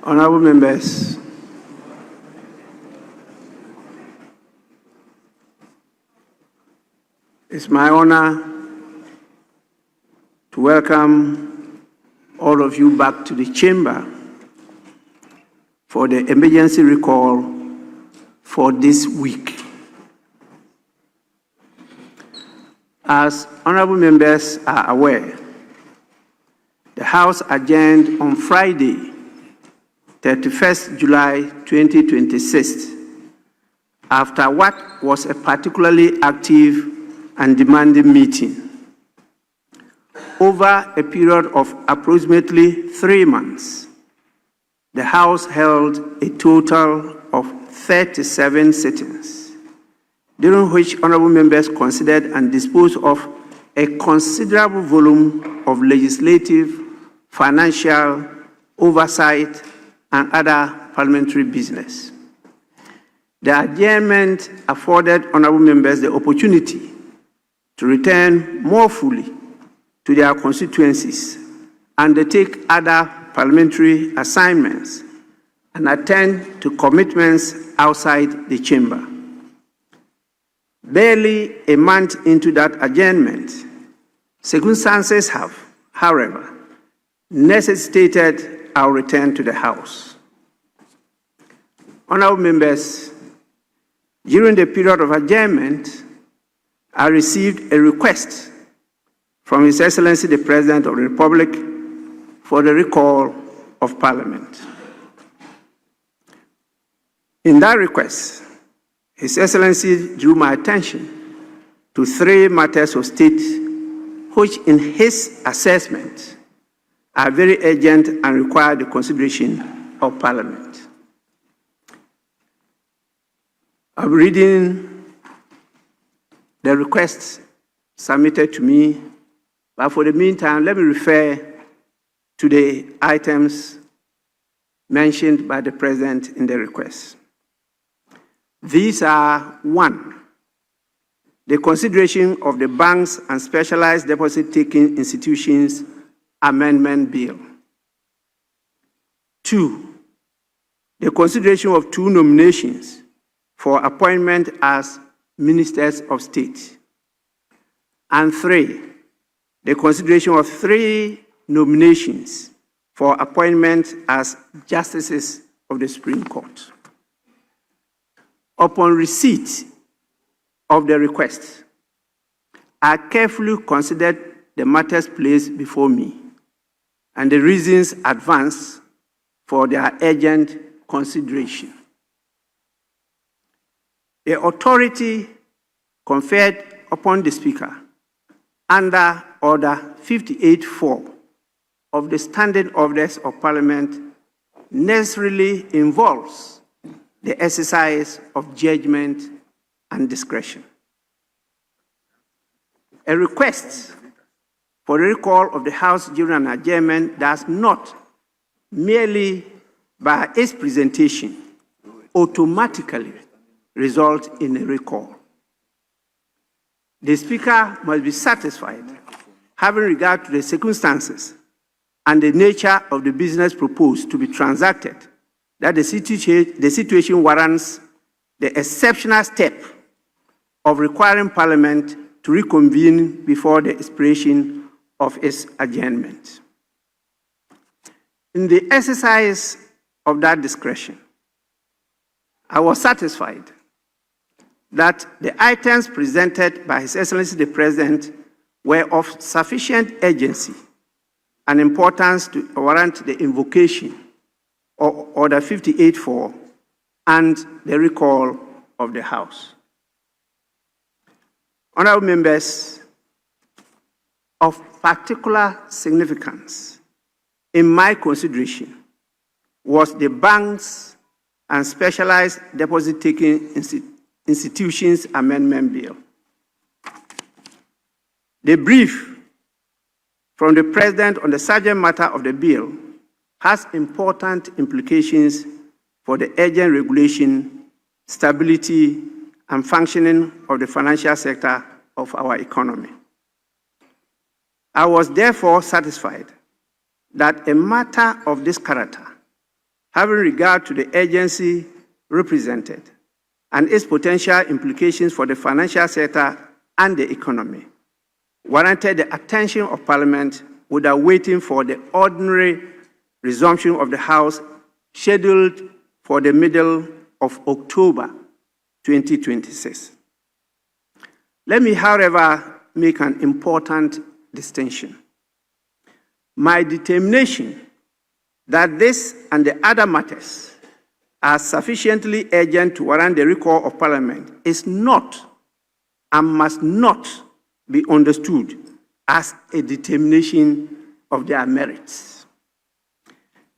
Honorable members, it's my honor to welcome all of you back to the chamber for the emergency recall for this week. As honorable members are aware, the House adjourned on Friday, 31st July 2026, after what was a particularly active and demanding meeting. Over a period of approximately 3 months, the House held a total of 37 sittings, during which honorable members considered and disposed of a considerable volume of legislative, financial, oversight, and other parliamentary business. The adjournment afforded honorable members the opportunity to return more fully to their constituencies, undertake other parliamentary assignments, and attend to commitments outside the chamber. Barely a month into that adjournment, circumstances have, however, necessitated our return to the House. Honorable members, during the period of adjournment, I received a request from His Excellency the President of the Republic for the recall of Parliament. In that request, His Excellency drew my attention to 3 matters of state which, in his assessment, are very urgent and require the consideration of Parliament. I'm reading the requests submitted to me, but for the meantime, let me refer to the items mentioned by the President in the request. These are: 1, the consideration of the Banks and Specialized Deposit-Taking Institutions Amendment Bill. 2, the consideration of 2 nominations for appointment as Ministers of State. And 3, the consideration of 3 nominations for appointment as Justices of the Supreme Court. Upon receipt of the request, I carefully considered the matters placed before me and the reasons advanced for their urgent consideration. The authority conferred upon the Speaker under Order 58.4 of the Standing Orders of Parliament necessarily involves the exercise of judgment and discretion. A request for the recall of the House during an adjournment does not, merely by its presentation, automatically result in a recall. The Speaker must be satisfied, having regard to the circumstances and the nature of the business proposed to be transacted, that the situation warrants the exceptional step of requiring Parliament to reconvene before the expiration of its adjournment. In the exercise of that discretion, I was satisfied that the items presented by His Excellency the President were of sufficient urgency and importance to warrant the invocation of Order 58.4 and the recall of the House. Honorable members, of particular significance in my consideration was the Banks and Specialized Deposit-Taking Institutions Amendment Bill. The brief from the President on the subject matter of the bill has important implications for the urgent regulation, stability, and functioning of the financial sector of our economy. I was therefore satisfied that a matter of this character having regard to the agency represented and its potential implications for the financial sector and the economy, warranted the attention of Parliament without waiting for the ordinary resumption of the House scheduled for the middle of October 2026. Let me, however, make an important distinction. My determination that this and the other matters are sufficiently urgent to warrant the recall of Parliament is not and must not be understood as a determination of their merits.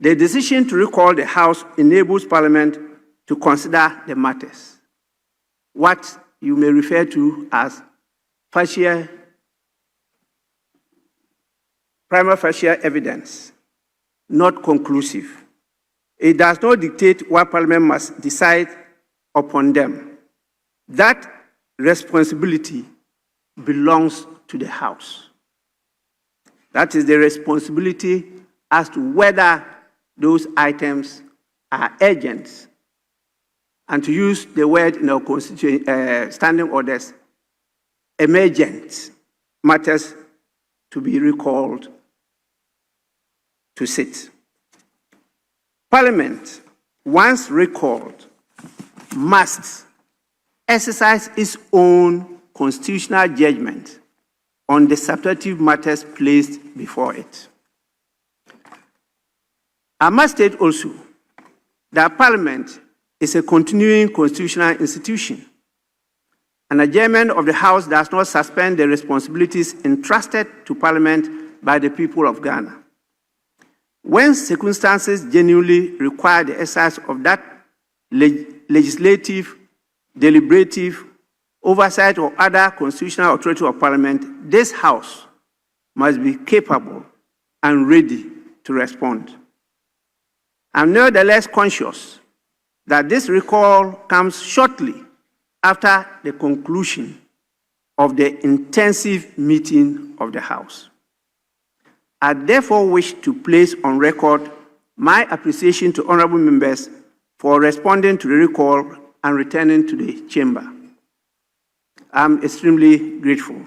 The decision to recall the House enables Parliament to consider the matters, what you may refer to as prima facie evidence, not conclusive. It does not dictate what Parliament must decide upon them. That responsibility belongs to the House. That is the responsibility as to whether those items are urgent. And to use the word in our standing orders, emergent matters to be recalled to sit. Parliament, once recalled, must exercise its own constitutional judgment on the substantive matters placed before it. I must state also that Parliament is a continuing constitutional institution. An adjournment of the House does not suspend the responsibilities entrusted to Parliament by the people of Ghana. When circumstances genuinely require the exercise of that legislative, deliberative, oversight, or other constitutional authority of Parliament, this House must be capable and ready to respond. I'm nevertheless conscious that this recall comes shortly after the conclusion of the intensive meeting of the House. I therefore wish to place on record my appreciation to honorable members for responding to the recall and returning to the chamber. I'm extremely grateful.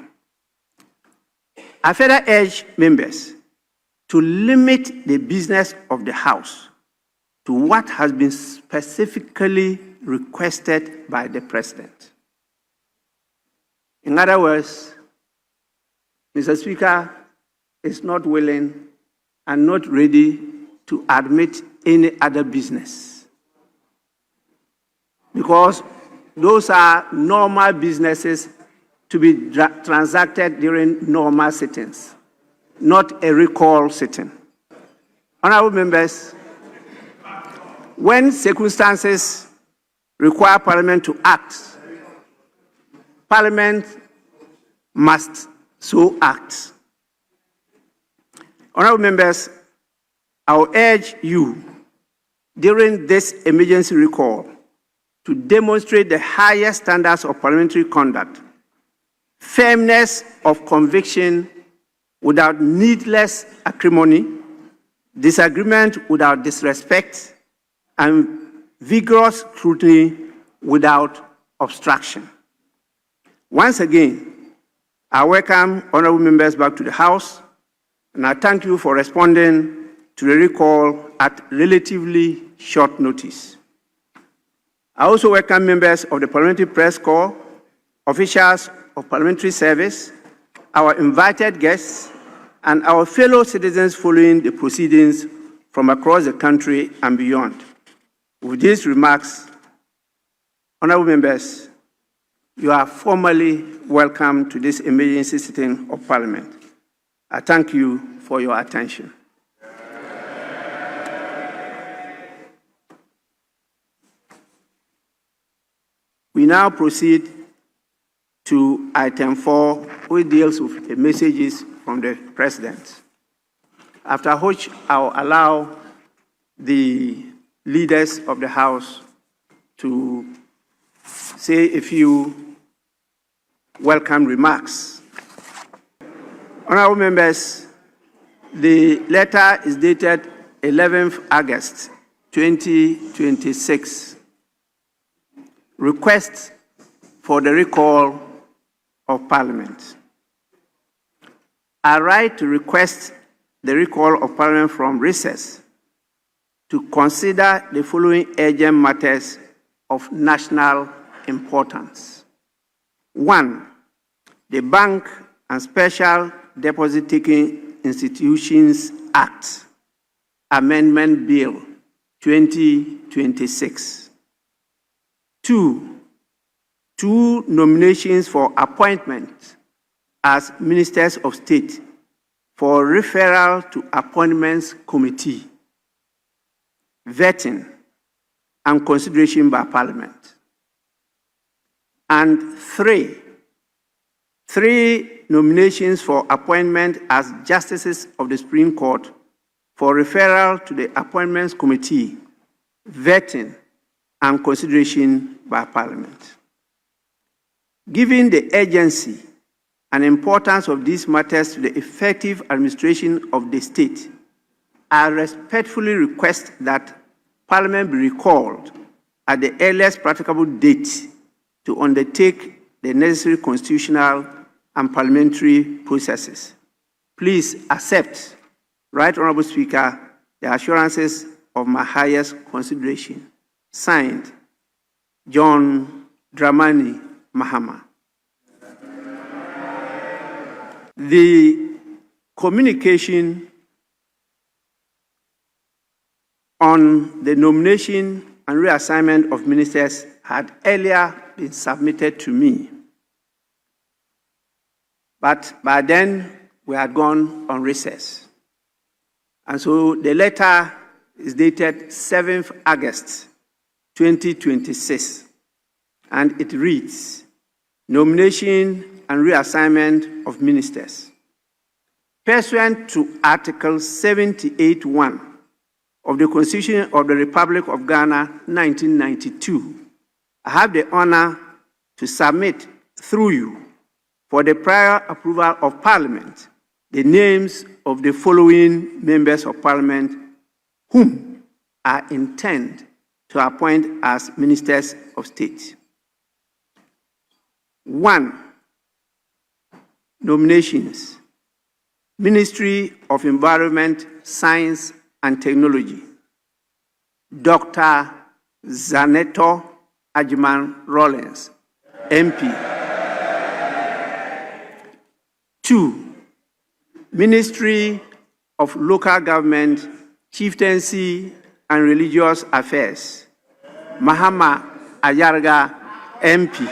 I further urge members to limit the business of the House to what has been specifically requested by the President. In other words, Mr. Speaker is not willing and not ready to admit any other business, because those are normal businesses to be transacted during normal sittings, not a recall sitting. Honorable members, when circumstances require Parliament to act, Parliament must so act. Honorable members, I will urge you during this emergency recall to demonstrate the highest standards of parliamentary conduct, firmness of conviction without needless acrimony, disagreement without disrespect, and vigorous scrutiny without obstruction. Once again, I welcome honorable members back to the House, and I thank you for responding to the recall at relatively short notice. I also welcome members of the Parliamentary Press Corps, officials of Parliamentary Service, our invited guests, and our fellow citizens following the proceedings from across the country and beyond. With these remarks, honorable members, you are formally welcome to this emergency sitting of Parliament. I thank you for your attention. We now proceed to item 4, which deals with the messages from the President, after which I'll allow the leaders of the House to say a few welcome remarks. Honorable members, the letter is dated 11th August 2026. Request for the recall of Parliament. I write to request the recall of Parliament from recess to consider the following urgent matters of national importance. 1. The Bank and Special Deposit-Taking Institutions Act, Amendment Bill 2026. 2. Two nominations for appointment as Ministers of State for referral to Appointments Committee, vetting and consideration by Parliament. And 3. Three nominations for appointment as Justices of the Supreme Court for referral to the Appointments Committee, vetting and consideration by Parliament. Given the urgency and importance of these matters to the effective administration of the state, I respectfully request that Parliament be recalled at the earliest practicable date to undertake the necessary constitutional and parliamentary processes. Please accept, Right Honorable Speaker, the assurances of my highest consideration. Signed, John Dramani Mahama. The communication on the nomination and reassignment of ministers had earlier been submitted to me. But by then, we had gone on recess. And so the letter is dated 7th August 2026. And it reads, nomination and reassignment of ministers. Pursuant to Article 78(1) of the Constitution of the Republic of Ghana, 1992, I have the honor to submit through you for the prior approval of Parliament the names of the following members of Parliament whom I intend to appoint as Ministers of State. 1. Nominations. Ministry of Environment, Science and Technology, Dr. Zaneto Ajiman Rollins, MP. 2. Ministry of Local Government, Chieftaincy and Religious Affairs, Mahama Ayarga, MP.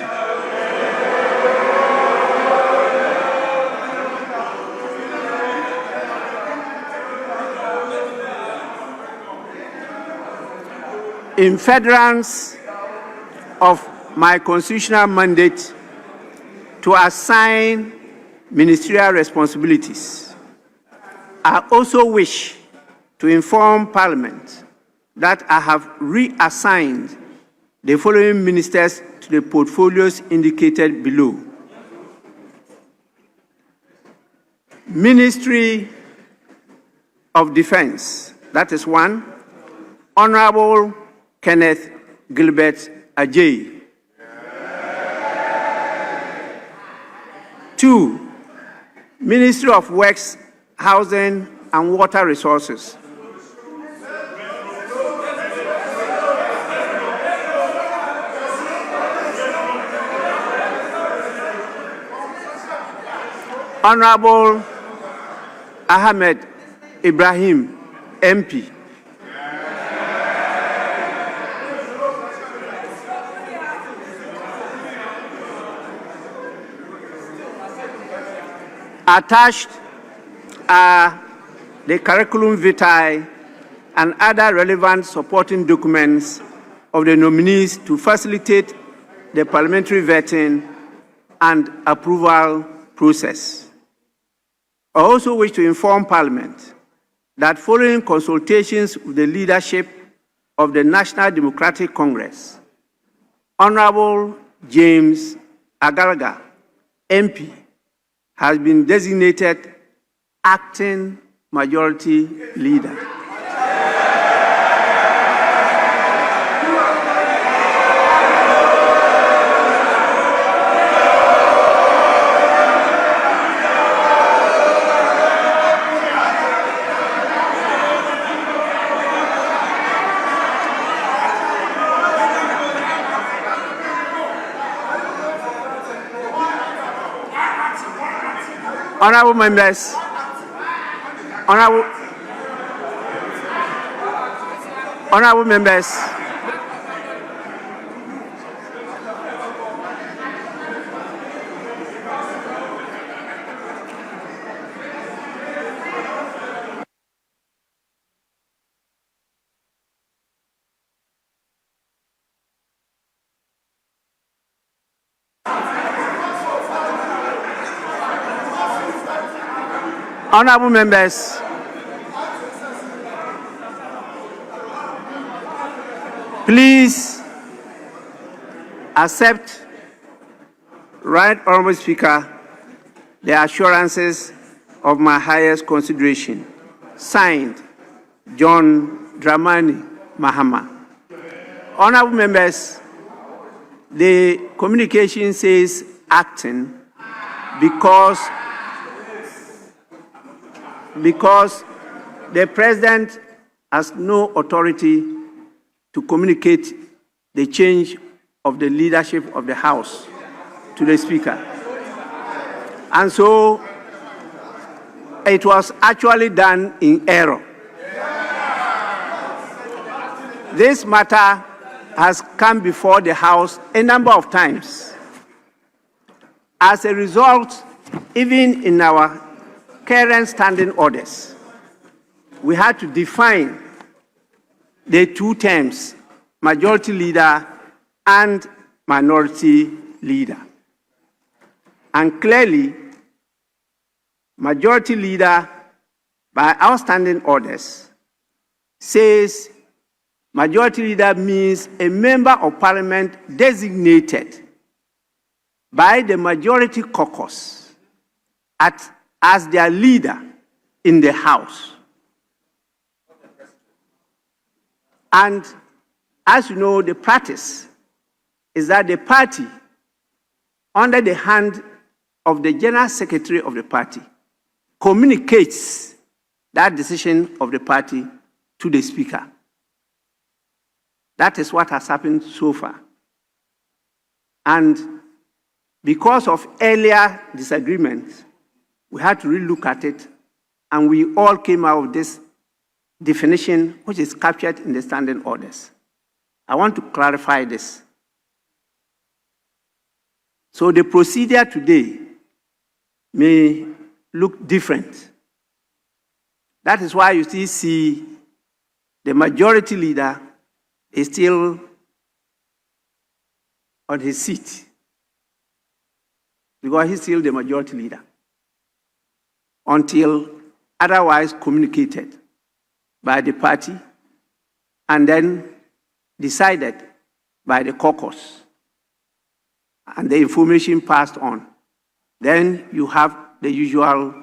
In furtherance of my constitutional mandate to assign ministerial responsibilities, I also wish to inform Parliament that I have reassigned the following ministers to the portfolios indicated below. Ministry of Defense, that is 1, Honorable Kenneth Gilbert Ajay. 2, Ministry of Works, Housing and Water Resources. Honorable Ahmed Ibrahim, MP. Attached are the curriculum vitae and other relevant supporting documents of the nominees to facilitate the parliamentary vetting and approval process. I also wish to inform Parliament that following consultations with the leadership of the National Democratic Congress, Honorable James Agalaga, MP, has been designated acting majority leader. Honorable members, honorable members, honorable members, please accept, Right Honorable Speaker, the assurances of my highest consideration. Signed, John Dramani Mahama. Honorable members, the communication says acting because the President has no authority to communicate the change of the leadership of the House to the Speaker. And so it was actually done in error. This matter has come before the House a number of times. As a result, even in our current standing orders, we had to define the two terms, majority leader and minority leader. And clearly, majority leader, by our standing orders, says majority leader means a member of parliament designated by the majority caucus as their leader in the House. And as you know, the practice is that the party, under the hand of the General Secretary of the party, communicates that decision of the party to the Speaker. That is what has happened so far. And because of earlier disagreements, we had to relook at it, and we all came out of this definition, which is captured in the standing orders. I want to clarify this. So the procedure today may look different. That is why you still see the majority leader is still on his seat, because he's still the majority leader until otherwise communicated by the party and then decided by the caucus and the information passed on. Then you have the usual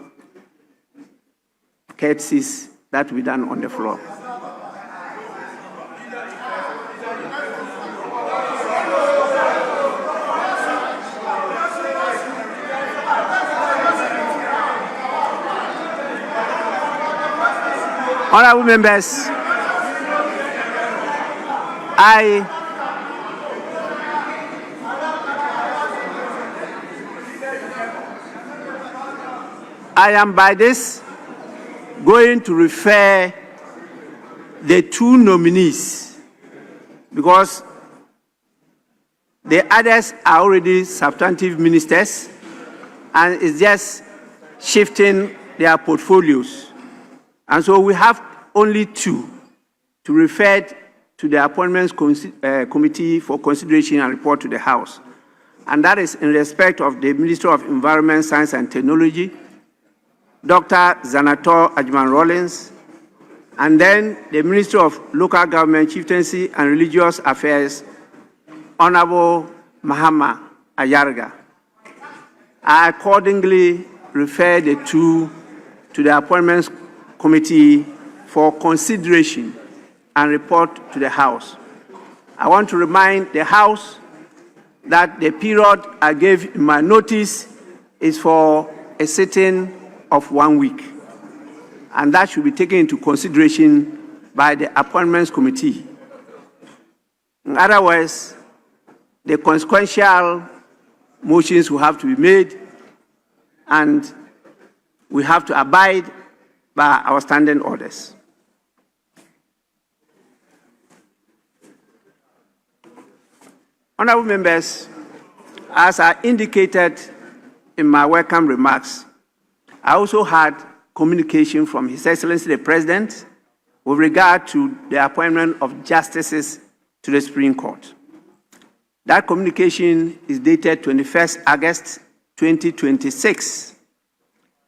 courtesies that will be done on the floor. Honorable members, I am by this going to refer the two nominees, because the others are already substantive ministers and it's just shifting their portfolios. And so we have only two to refer to the Appointments Committee for consideration and report to the House. And that is in respect of the Minister of Environment, Science and Technology, Dr. Zanator Ajman-Rawlings, and then the Minister of Local Government, Chieftaincy and Religious Affairs, Honorable Mahama Ayarga. I accordingly refer the two to the Appointments Committee for consideration and report to the House. I want to remind the House that the period I gave in my notice is for a sitting of 1 week, and that should be taken into consideration by the Appointments Committee. In other words, the consequential motions will have to be made, and we have to abide by our standing orders. Honorable members, as I indicated in my welcome remarks, I also had communication from His Excellency the President with regard to the appointment of justices to the Supreme Court. That communication is dated 21st August 2026,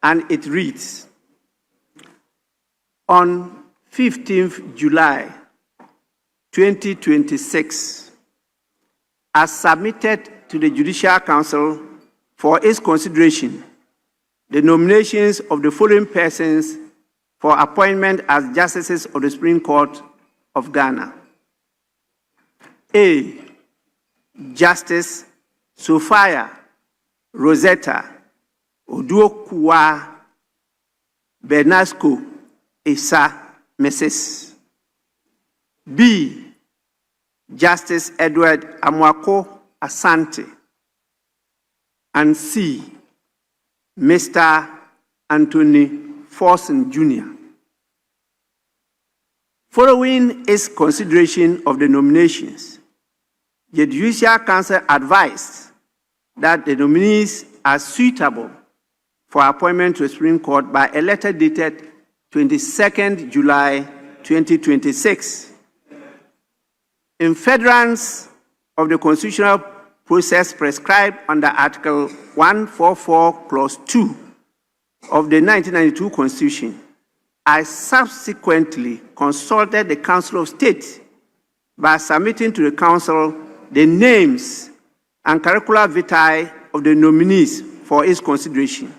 and it reads, on 15th July 2026, as submitted to the Judicial Council for its consideration, the nominations of the following persons for appointment as justices of the Supreme Court of Ghana. A. Justice Sophia Rosetta Oduokua Bernasco Esa Mrs. B. Justice Edward Amwako Asante. And C. Mr. Anthony Forson Jr. Following its consideration of the nominations, the Judicial Council advised that the nominees are suitable for appointment to the Supreme Court by a letter dated 22nd July 2026. In furtherance of the constitutional process prescribed under Article 144, Clause 2 of the 1992 Constitution, I subsequently consulted the Council of State by submitting to the Council the names and curricula vitae of the nominees for its consideration.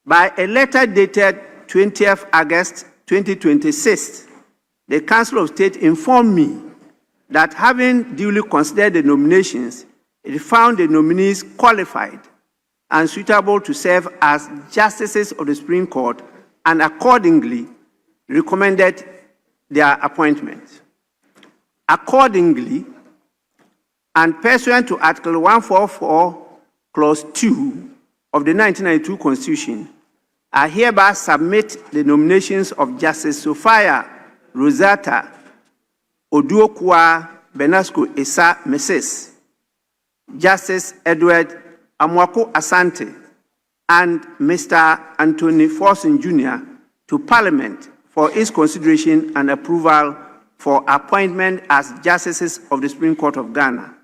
By a letter dated 20th August 2026, the Council of State informed me that having duly considered the nominations, it found the nominees qualified and suitable to serve as justices of the Supreme Court and accordingly recommended their appointment. Accordingly, and pursuant to Article 144, Clause 2 of the 1992 Constitution, I hereby submit the nominations of Justice Sophia Rosetta Oduokua Bernasco Esa Mrs., Justice Edward Amwako Asante, and Mr. Anthony Forson Jr. to Parliament for its consideration and approval for appointment as justices of the Supreme Court of Ghana.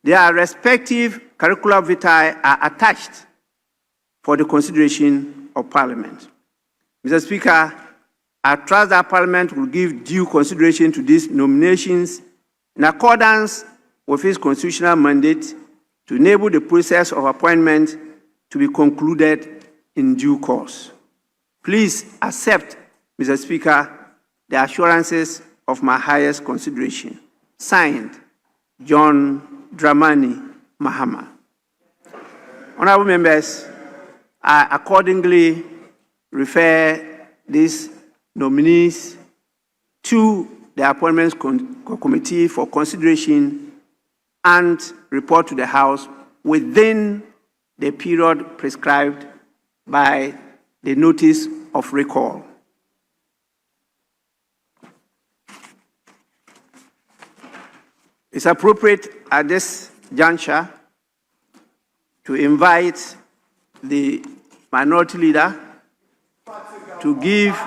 Their respective curricula vitae are attached for the consideration of Parliament. Mr. Speaker, I trust that Parliament will give due consideration to these nominations in accordance with its constitutional mandate to enable the process of appointment to be concluded in due course. Please accept, Mr. Speaker, the assurances of my highest consideration. Signed, John Dramani Mahama. Honorable members, I accordingly refer these nominees to the Appointments Committee for consideration and report to the House within the period prescribed by the notice of recall. It's appropriate at this juncture to invite the minority leader to give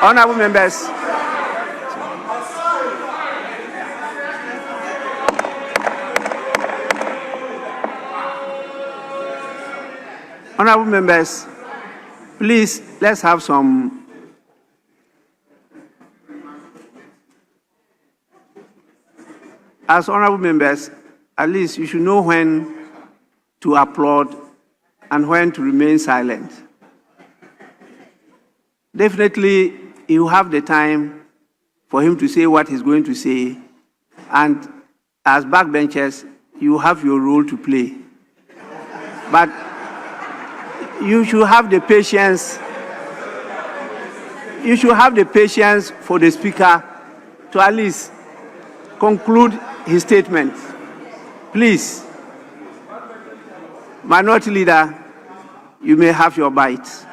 honorable members. Honorable members, please, let's have some as honorable members, at least you should know when to applaud and when to remain silent. Definitely, you have the time for him to say what he's going to say, and as backbenchers, you have your role to play. But you should have the patience. You should have the patience for the speaker to at least conclude his statement. Please, Minority Leader, you may have your bite.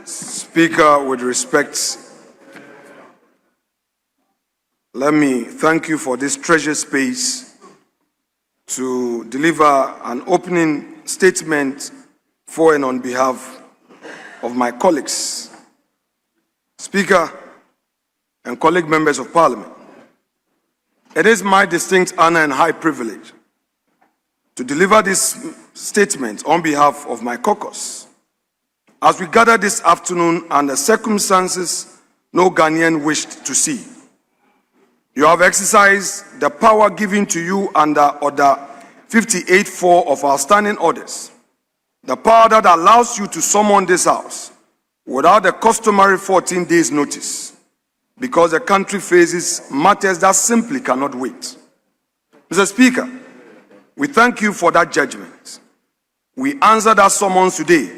Speaker, with respect, let me thank you for this treasure space to deliver an opening statement for and on behalf of my colleagues. Speaker and colleague members of Parliament, it is my distinct honor and high privilege to deliver this statement on behalf of my caucus. As we gather this afternoon under circumstances no Ghanaian wished to see, you have exercised the power given to you under Order 58.4 of our standing orders, the power that allows you to summon this House without the customary 14 days notice, because the country faces matters that simply cannot wait. Mr. Speaker, we thank you for that judgment. We answer that summons today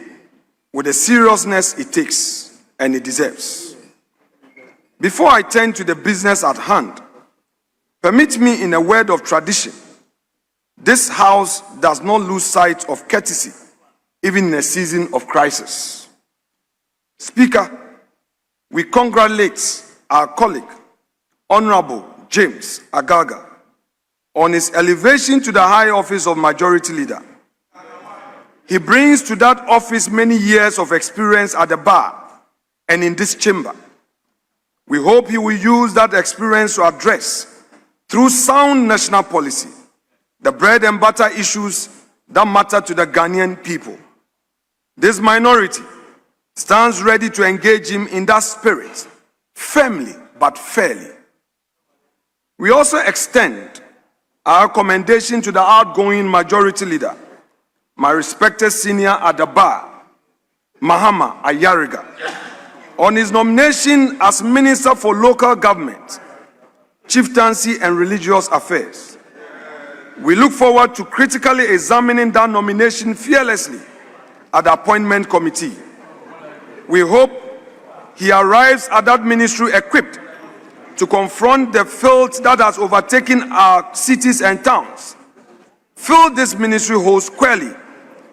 with the seriousness it takes and it deserves. Before I turn to the business at hand, permit me in a word of tradition. This House does not lose sight of courtesy, even in a season of crisis. Speaker, we congratulate our colleague, Honorable James Agaga, on his elevation to the high office of Majority Leader. He brings to that office many years of experience at the bar and in this chamber. We hope he will use that experience to address, through sound national policy, the bread and butter issues that matter to the Ghanaian people. This minority stands ready to engage him in that spirit, firmly but fairly. We also extend our commendation to the outgoing Majority Leader, my respected senior at the bar, Mahama Ayariga, on his nomination as Minister for Local Government, Chieftaincy and Religious Affairs. We look forward to critically examining that nomination fearlessly at the appointment committee. We hope he arrives at that ministry equipped to confront the filth that has overtaken our cities and towns. Fill this ministry hole squarely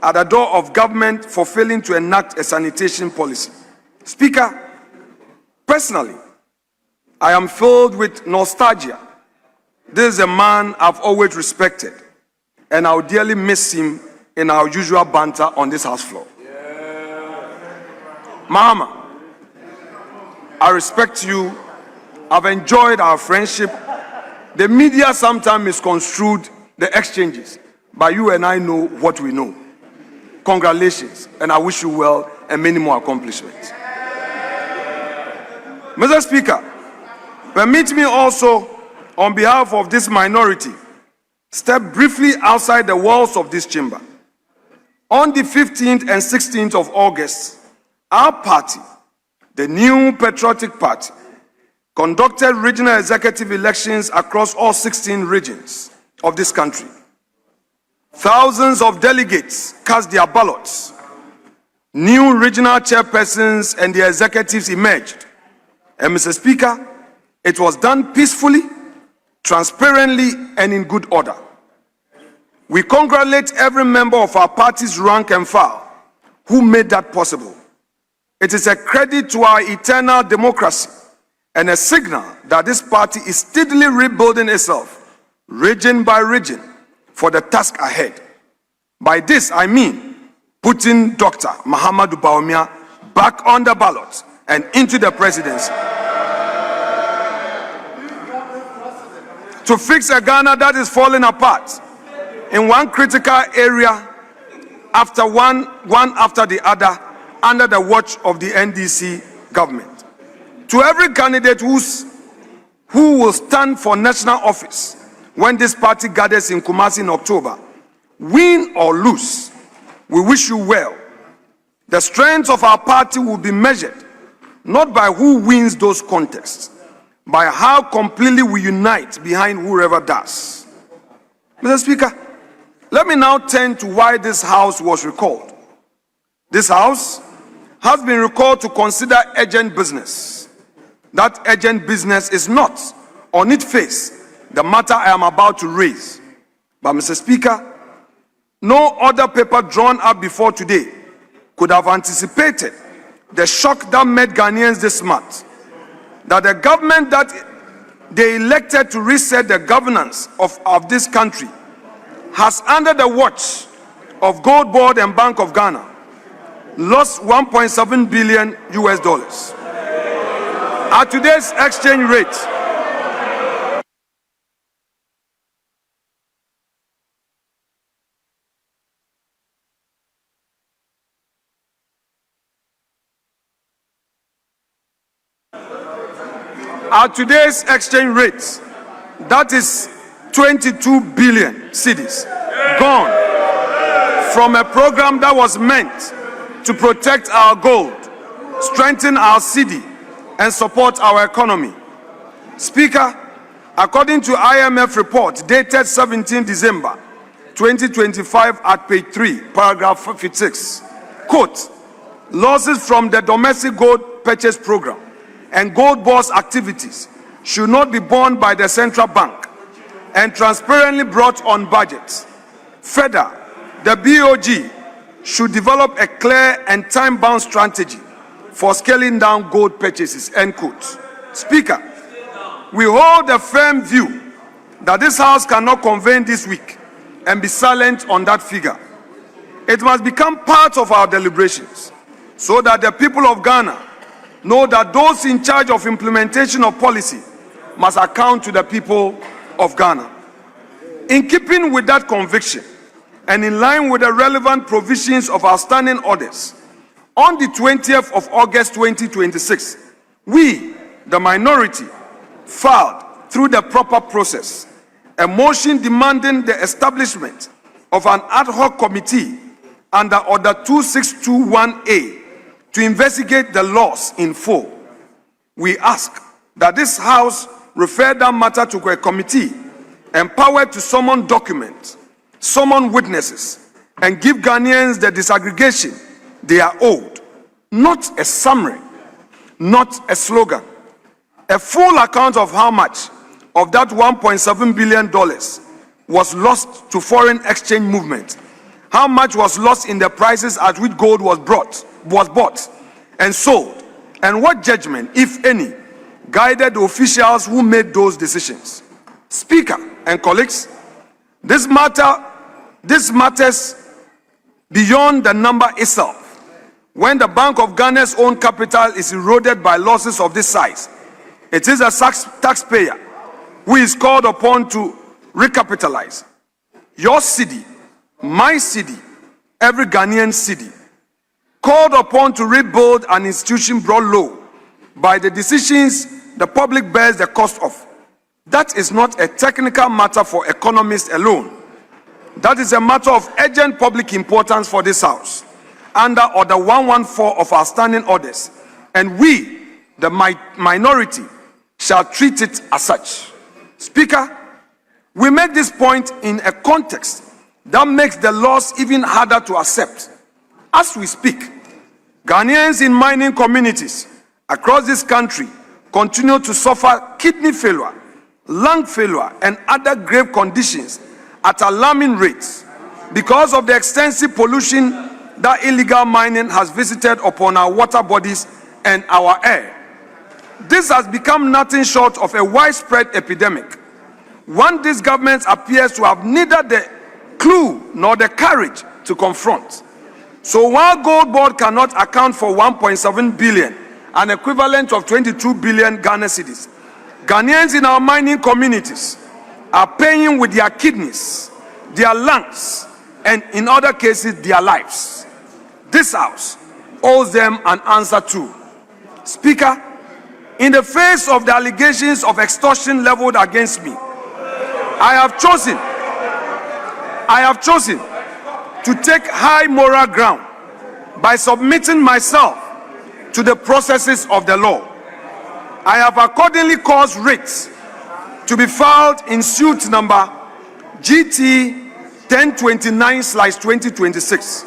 at the door of government for failing to enact a sanitation policy. Speaker, personally, I am filled with nostalgia. This is a man I've always respected, and I'll dearly miss him in our usual banter on this House floor. Mahama, I respect you. I've enjoyed our friendship. The media sometimes misconstrued the exchanges, but you and I know what we know. Congratulations, and I wish you well and many more accomplishments. Mr. Speaker, permit me also, on behalf of this minority, step briefly outside the walls of this chamber. On the 15th and 16th of August, our party, the New Patriotic Party, conducted regional executive elections across all 16 regions of this country. Thousands of delegates cast their ballots. New regional chairpersons and their executives emerged. And Mr. Speaker, it was done peacefully, transparently, and in good order. We congratulate every member of our party's rank and file who made that possible. It is a credit to our eternal democracy and a signal that this party is steadily rebuilding itself, region by region, for the task ahead. By this, I mean putting Dr. Mahamudu Bawumia back on the ballot and into the presidency. To fix a Ghana that is falling apart in one critical area after one after the other under the watch of the NDC government. To every candidate who will stand for national office when this party gathers in Kumasi in October, win or lose, we wish you well. The strength of our party will be measured not by who wins those contests, by how completely we unite behind whoever does. Mr. Speaker, let me now turn to why this House was recalled. This House has been recalled to consider urgent business. That urgent business is not, on its face, the matter I am about to raise. But, Mr. Speaker, no other paper drawn up before today could have anticipated the shock that met Ghanaians this month, that the government that they elected to reset the governance of this country has, under the watch of Goldbod and Bank of Ghana, lost $1.7 billion US. At today's exchange rate, that is 22 billion cedis gone from a program that was meant to protect our gold, strengthen our cedi, and support our economy. Speaker, according to IMF report dated 17 December 2025 at page 3, paragraph 56, quote, losses from the domestic gold purchase program and Goldbod's activities should not be borne by the central bank and transparently brought on budgets. Further, the BOG should develop a clear and time-bound strategy for scaling down gold purchases, end quote. Speaker, we hold a firm view that this House cannot convene this week and be silent on that figure. It must become part of our deliberations so that the people of Ghana know that those in charge of implementation of policy must account to the people of Ghana. In keeping with that conviction and in line with the relevant provisions of our standing orders, on the 20th of August 2026, we, the minority, filed through the proper process a motion demanding the establishment of an ad hoc committee under Order 2621A to investigate the loss in full. We ask that this House refer that matter to a committee empowered to summon documents, summon witnesses, and give Ghanaians the disaggregation they are owed. Not a summary, not a slogan. A full account of how much of that $1.7 billion was lost to foreign exchange movement, how much was lost in the prices at which gold was bought and sold, and what judgment, if any, guided the officials who made those decisions. Speaker and colleagues, this matters beyond the number itself. When the Bank of Ghana's own capital is eroded by losses of this size, it is a taxpayer who is called upon to recapitalize. Your cedi, my cedi, every Ghanaian cedi, called upon to rebuild an institution brought low by the decisions the public bears the cost of. That is not a technical matter for economists alone. That is a matter of urgent public importance for this House, under Order 114 of our standing orders, and we, the minority, shall treat it as such. Speaker, we make this point in a context that makes the loss even harder to accept. As we speak, Ghanaians in mining communities across this country continue to suffer kidney failure, lung failure, and other grave conditions at alarming rates because of the extensive pollution that illegal mining has visited upon our water bodies and our air. This has become nothing short of a widespread epidemic, one this government appears to have neither the clue nor the courage to confront. So while Goldbod cannot account for 1.7 billion, an equivalent of 22 billion Ghana cedis, Ghanaians in our mining communities are paying with their kidneys, their lungs, and in other cases, their lives. This House owes them an answer too. Speaker, in the face of the allegations of extortion leveled against me, I have chosen to take high moral ground by submitting myself to the processes of the law. I have accordingly caused writs to be filed in suit number GT 1029/2026,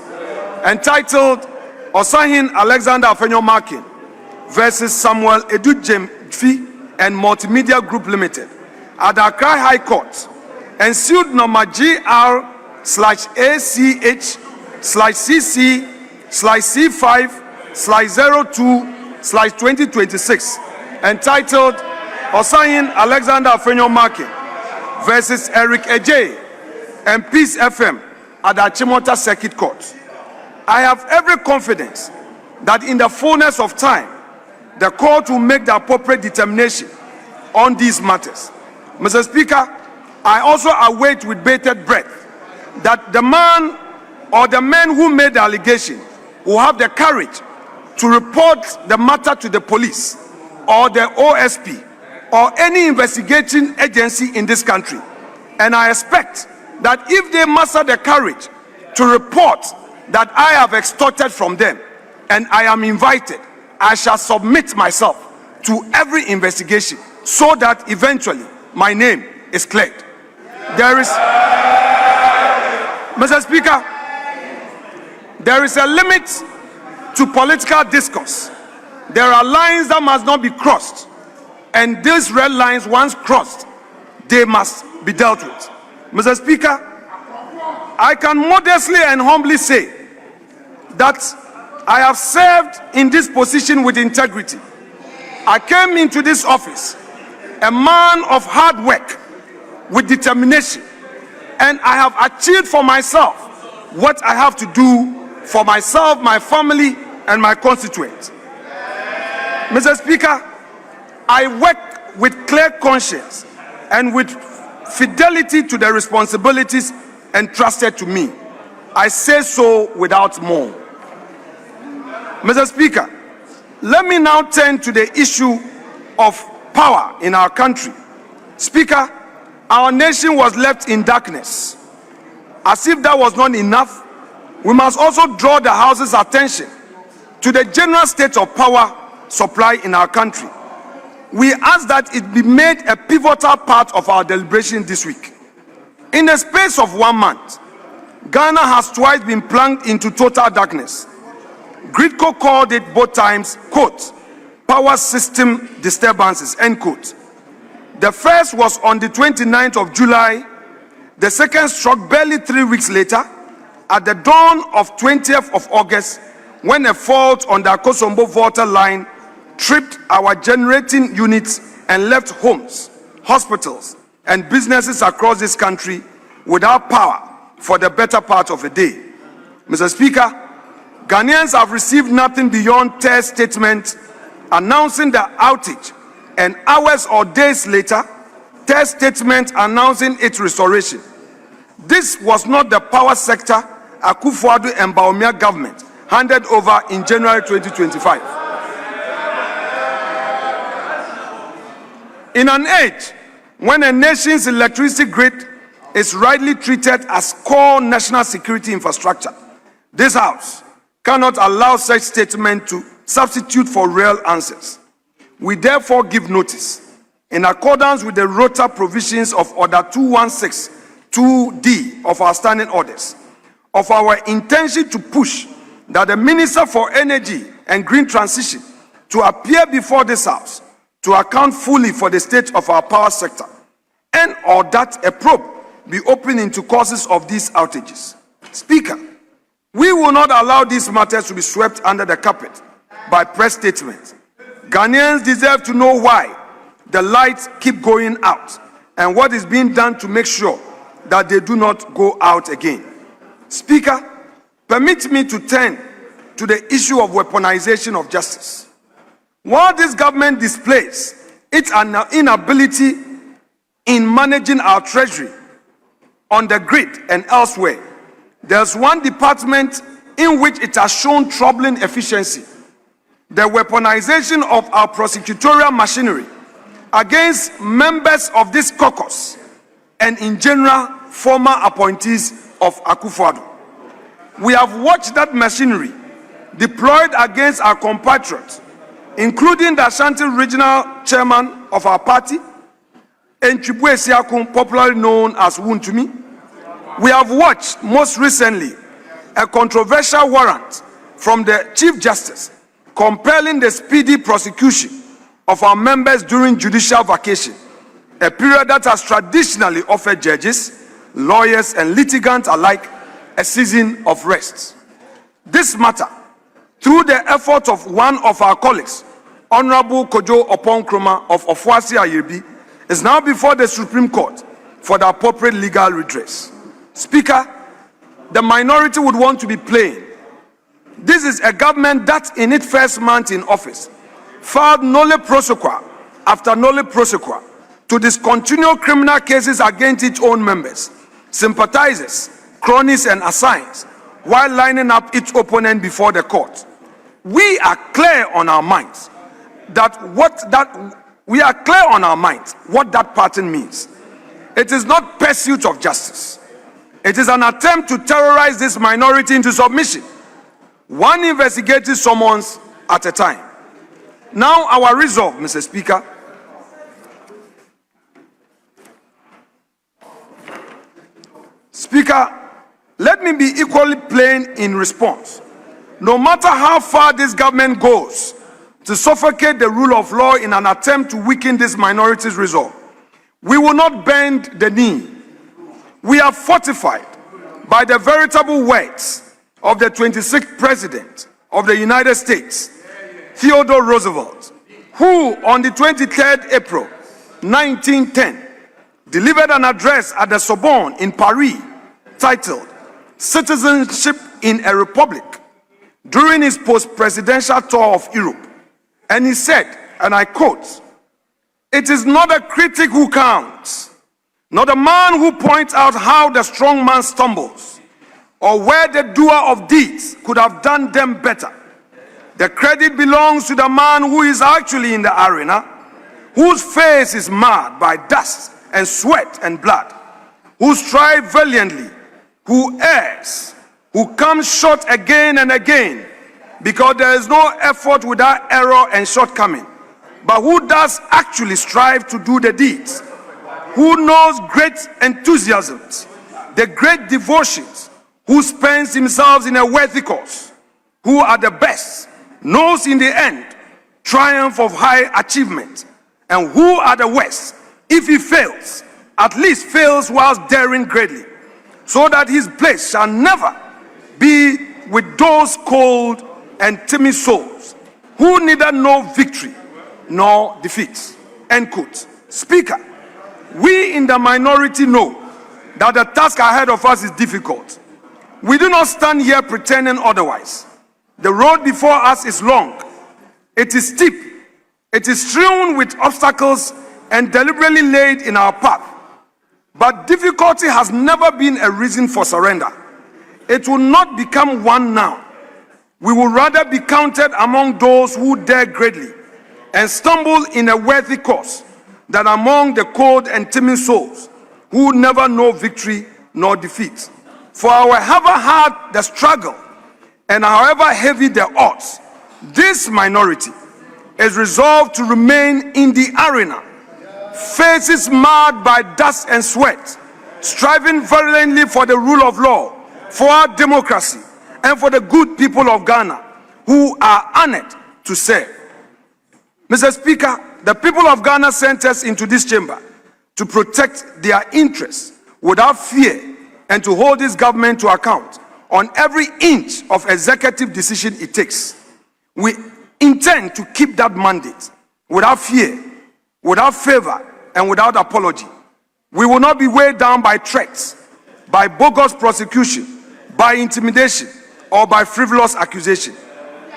entitled Osahin Alexander Afenyo Markin versus Samuel Edu Gyamfi and Multimedia Group Limited at the Accra High Court, and suit number GR/ACH/CC/C5/02/2026, entitled Osahin Alexander Afenyo Markin versus Eric Ejay and Peace FM at the Achimota Circuit Court. I have every confidence that in the fullness of time, the court will make the appropriate determination on these matters. Mr. Speaker, I also await with bated breath that the man or the men who made the allegation will have the courage to report the matter to the police or the OSP or any investigating agency in this country. And I expect that if they muster the courage to report that I have extorted from them and I am invited, I shall submit myself to every investigation so that eventually my name is cleared. There is, Mr. Speaker, there is a limit to political discourse. There are lines that must not be crossed, and these red lines, once crossed, they must be dealt with. Mr. Speaker, I can modestly and humbly say that I have served in this position with integrity. I came into this office a man of hard work with determination, and I have achieved for myself what I have to do for myself, my family, and my constituents. Mr. Speaker, I work with clear conscience and with fidelity to the responsibilities entrusted to me. I say so without more. Mr. Speaker, let me now turn to the issue of power in our country. Speaker, our nation was left in darkness. As if that was not enough, we must also draw the House's attention to the general state of power supply in our country. We ask that it be made a pivotal part of our deliberation this week. In the space of 1 month, Ghana has twice been plunged into total darkness. Gridco called it both times, quote, power system disturbances, end quote. The first was on the 29th of July. The second struck barely 3 weeks later at the dawn of 20th of August, when a fault on the Akosombo water line tripped our generating units and left homes, hospitals, and businesses across this country without power for the better part of a day. Mr. Speaker, Ghanaians have received nothing beyond tear statements announcing the outage, and hours or days later, tear statements announcing its restoration. This was not the power sector Akufo-Addo and Bawumia government handed over in January 2025. In an age when a nation's electricity grid is rightly treated as core national security infrastructure, this House cannot allow such statement to substitute for real answers. We therefore give notice, in accordance with the rota provisions of Order 216-2D of our standing orders, of our intention to push that the Minister for Energy and Green Transition to appear before this House to account fully for the state of our power sector, and or that a probe be opened into causes of these outages. Speaker, we will not allow these matters to be swept under the carpet by press statements. Ghanaians deserve to know why the lights keep going out and what is being done to make sure that they do not go out again. Speaker, permit me to turn to the issue of weaponization of justice. While this government displays its inability in managing our treasury on the grid and elsewhere, there's one department in which it has shown troubling efficiency: the weaponization of our prosecutorial machinery against members of this caucus and, in general, former appointees of Akufo-Addo. We have watched that machinery deployed against our compatriots including the Ashanti Regional Chairman of our party, Enchibwe Siakun, popularly known as Wuntumi. We have watched most recently a controversial warrant from the Chief Justice compelling the speedy prosecution of our members during judicial vacation, a period that has traditionally offered judges, lawyers, and litigants alike a season of rest. This matter, through the effort of one of our colleagues, Honorable Kojo Oponkroma of Ofuasi Ayirbi, is now before the Supreme Court for the appropriate legal redress. Speaker, the minority would want to be plain. This is a government that, in its first month in office, filed nolle prosequa after nolle prosequa to discontinue criminal cases against its own members, sympathizers, cronies, and assigns, while lining up its opponent before the court. We are clear on our minds what that pattern means. It is not pursuit of justice. It is an attempt to terrorize this minority into submission, one investigative summons at a time. Now, our resolve, Mr. Speaker. Speaker, let me be equally plain in response. No matter how far this government goes to suffocate the rule of law in an attempt to weaken this minority's resolve, we will not bend the knee. We are fortified by the veritable words of the 26th President of the United States, Theodore Roosevelt, who on the 23rd April 1910 delivered an address at the Sorbonne in Paris titled Citizenship in a Republic during his post-presidential tour of Europe. And he said, and I quote, "It is not a critic who counts, not a man who points out how the strong man stumbles, or where the doer of deeds could have done them better. The credit belongs to the man who is actually in the arena, whose face is marred by dust and sweat and blood, who strives valiantly, who errs, who comes short again and again, because there is no effort without error and shortcoming, but who does actually strive to do the deeds, who knows great enthusiasms, the great devotions, who spends himself in a worthy cause, who at the best knows in the end triumph of high achievement, and who at the worst, if he fails, at least fails whilst daring greatly, so that his place shall never be with those cold and timid souls, who neither know victory nor defeat." End quote. Speaker, we in the minority know that the task ahead of us is difficult. We do not stand here pretending otherwise. The road before us is long, it is steep, it is strewn with obstacles and deliberately laid in our path. But difficulty has never been a reason for surrender. It will not become one now. We will rather be counted among those who dare greatly and stumble in a worthy cause than among the cold and timid souls who never know victory nor defeat. For however hard the struggle and however heavy the odds, this minority is resolved to remain in the arena, faces marred by dust and sweat, striving valiantly for the rule of law, for our democracy, and for the good people of Ghana, who are honored to serve. Mr. Speaker, the people of Ghana sent us into this chamber to protect their interests without fear and to hold this government to account on every inch of executive decision it takes. We intend to keep that mandate without fear, without favor, and without apology. We will not be weighed down by threats, by bogus prosecution, by intimidation, or by frivolous accusation,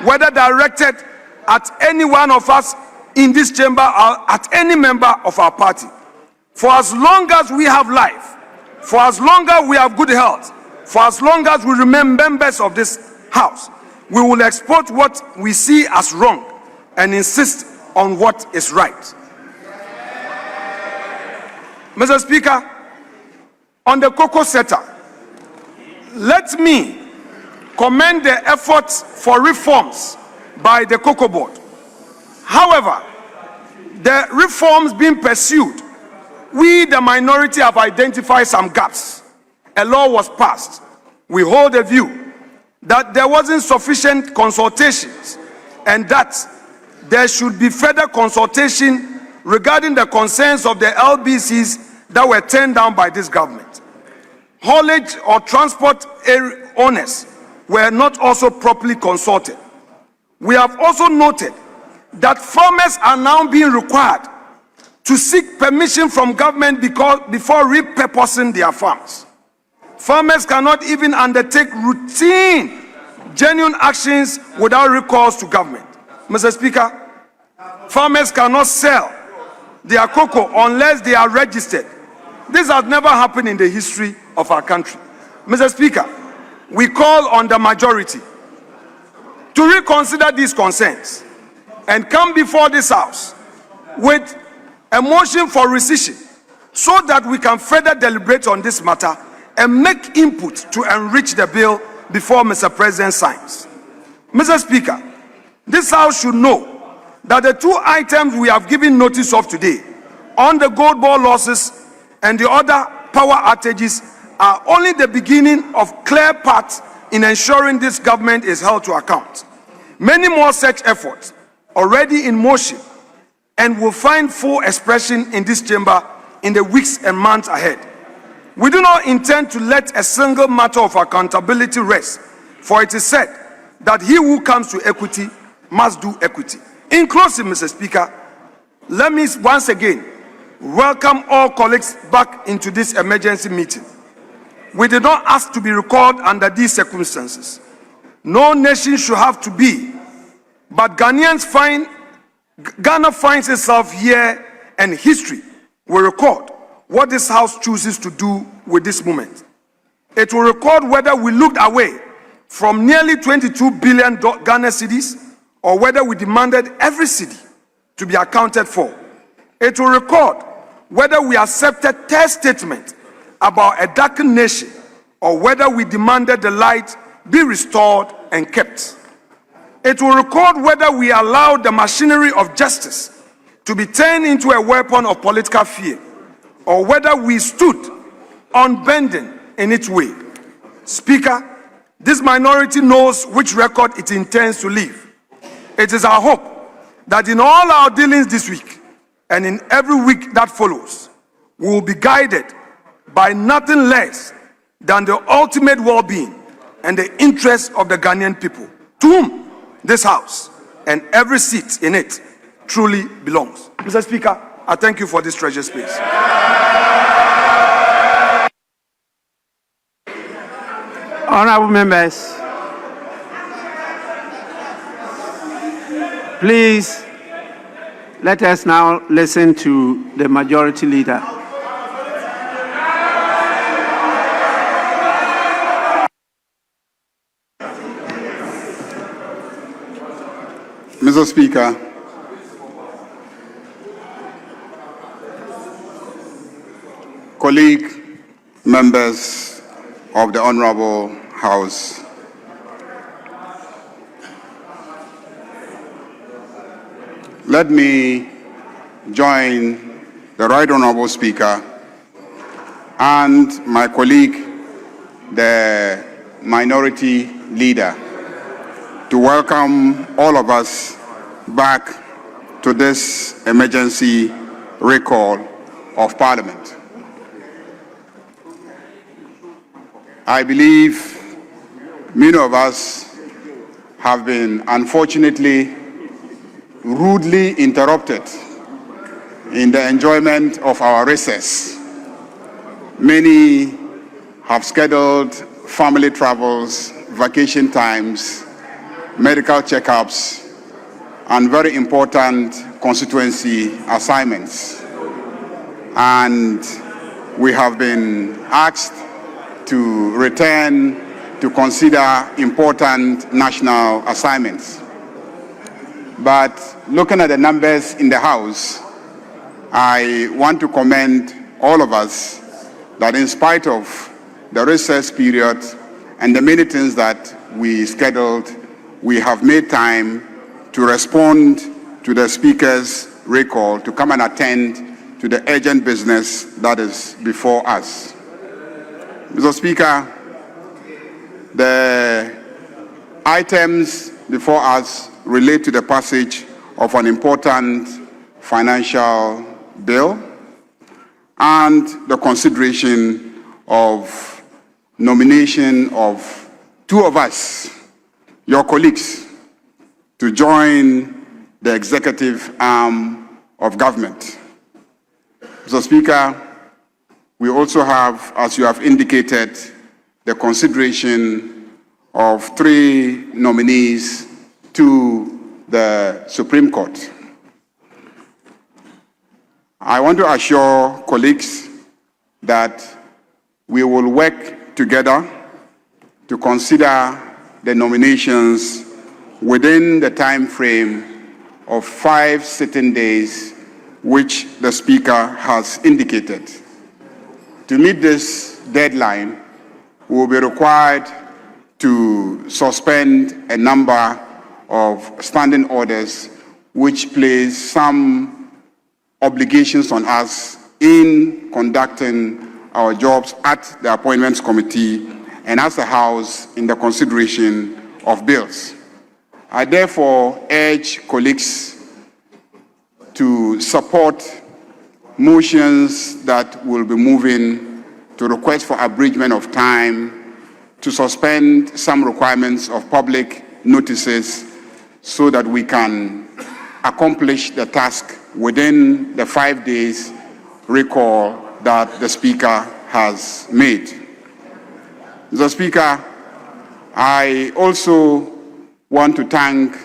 whether directed at any one of us in this chamber or at any member of our party. For as long as we have life, for as long as we have good health, for as long as we remain members of this house, we will expose what we see as wrong and insist on what is right. Mr. Speaker, on the cocoa sector, let me commend the efforts for reforms by the Cocoa Board. However, the reforms being pursued, we, the minority, have identified some gaps. A law was passed. We hold a view that there wasn't sufficient consultations and that there should be further consultation regarding the concerns of the LBCs that were turned down by this government. Haulage or transport owners were not also properly consulted. We have also noted that farmers are now being required to seek permission from government before repurposing their farms. Farmers cannot even undertake routine, genuine actions without recourse to government. Mr. Speaker, farmers cannot sell their cocoa unless they are registered. This has never happened in the history of our country. Mr. Speaker, we call on the majority to reconsider these concerns and come before this House with a motion for rescission so that we can further deliberate on this matter and make input to enrich the bill before Mr. President signs. Mr. Speaker, this House should know that the two items we have given notice of today on the Goldbod losses and the other power outages are only the beginning of clear paths in ensuring this government is held to account. Many more such efforts already in motion and will find full expression in this chamber in the weeks and months ahead. We do not intend to let a single matter of accountability rest, for it is said that he who comes to equity must do equity. In closing, Mr. Speaker, let me once again welcome all colleagues back into this emergency meeting. We did not ask to be recalled under these circumstances. No nation should have to be, but Ghana finds itself here, and history will record what this House chooses to do with this moment. It will record whether we looked away from nearly 22 billion Ghana cedis or whether we demanded every cedi to be accounted for. It will record whether we accepted their statement about a darkened nation or whether we demanded the light be restored and kept. It will record whether we allowed the machinery of justice to be turned into a weapon of political fear or whether we stood unbending in its way. Speaker, this minority knows which record it intends to leave. It is our hope that in all our dealings this week and in every week that follows, we will be guided by nothing less than the ultimate well-being and the interests of the Ghanaian people, to whom this House and every seat in it truly belongs. Mr. Speaker, I thank you for this treasure space. Honorable members, please let us now listen to the majority leader. Mr. Speaker, colleague members of the Honorable House, let me join the Right Honorable Speaker and my colleague, the Minority Leader, to welcome all of us back to this emergency recall of Parliament. I believe many of us have been unfortunately rudely interrupted in the enjoyment of our recess. Many have scheduled family travels, vacation times, medical checkups, and very important constituency assignments. And we have been asked to return to consider important national assignments. But looking at the numbers in the House, I want to commend all of us that in spite of the recess period and the many things that we scheduled, we have made time to respond to the Speaker's recall to come and attend to the urgent business that is before us. Mr. Speaker, the items before us relate to the passage of an important financial bill and the consideration of nomination of two of us, your colleagues, to join the executive arm of government. Mr. Speaker, we also have, as you have indicated, the consideration of 3 nominees to the Supreme Court. I want to assure colleagues that we will work together to consider the nominations within the time frame of 5 sitting days, which the Speaker has indicated. To meet this deadline, we will be required to suspend a number of standing orders which place some obligations on us in conducting our jobs at the Appointments Committee and as a House in the consideration of bills. I therefore urge colleagues to support motions that will be moving to request for abridgment of time, to suspend some requirements of public notices so that we can accomplish the task within the 5 days recall that the Speaker has made. Mr. Speaker, I also want to thank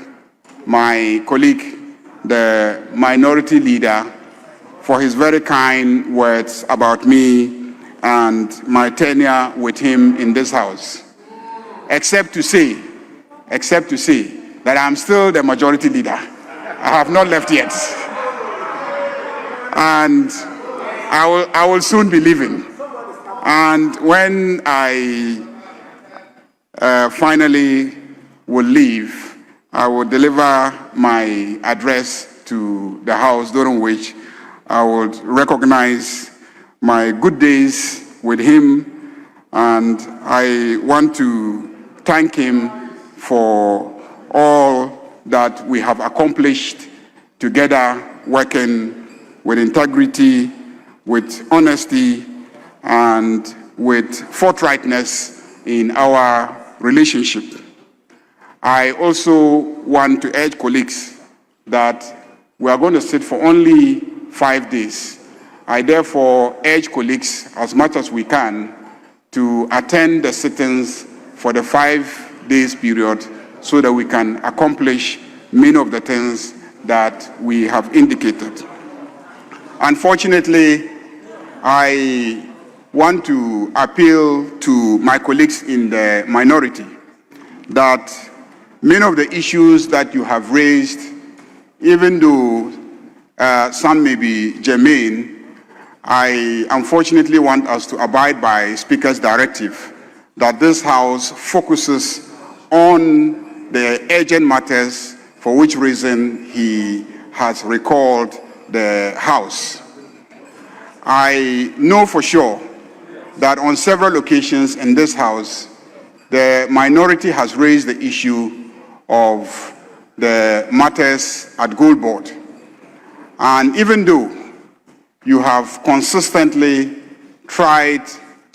my colleague, the Minority Leader, for his very kind words about me and my tenure with him in this House, except to say that I'm still the Majority Leader. I have not left yet. And I will soon be leaving. And when I finally will leave, I will deliver my address to the House, during which I would recognize my good days with him, and I want to thank him for all that we have accomplished together, working with integrity, with honesty, and with forthrightness in our relationship. I also want to urge colleagues that we are going to sit for only 5 days. I therefore urge colleagues, as much as we can, to attend the sittings for the 5 days period so that we can accomplish many of the things that we have indicated. Unfortunately, I want to appeal to my colleagues in the minority that many of the issues that you have raised, even though some may be germane, I unfortunately want us to abide by Speaker's directive that this House focuses on the urgent matters, for which reason he has recalled the House. I know for sure that on several occasions in this House, the minority has raised the issue of the matters at Goldbod. And even though you have consistently tried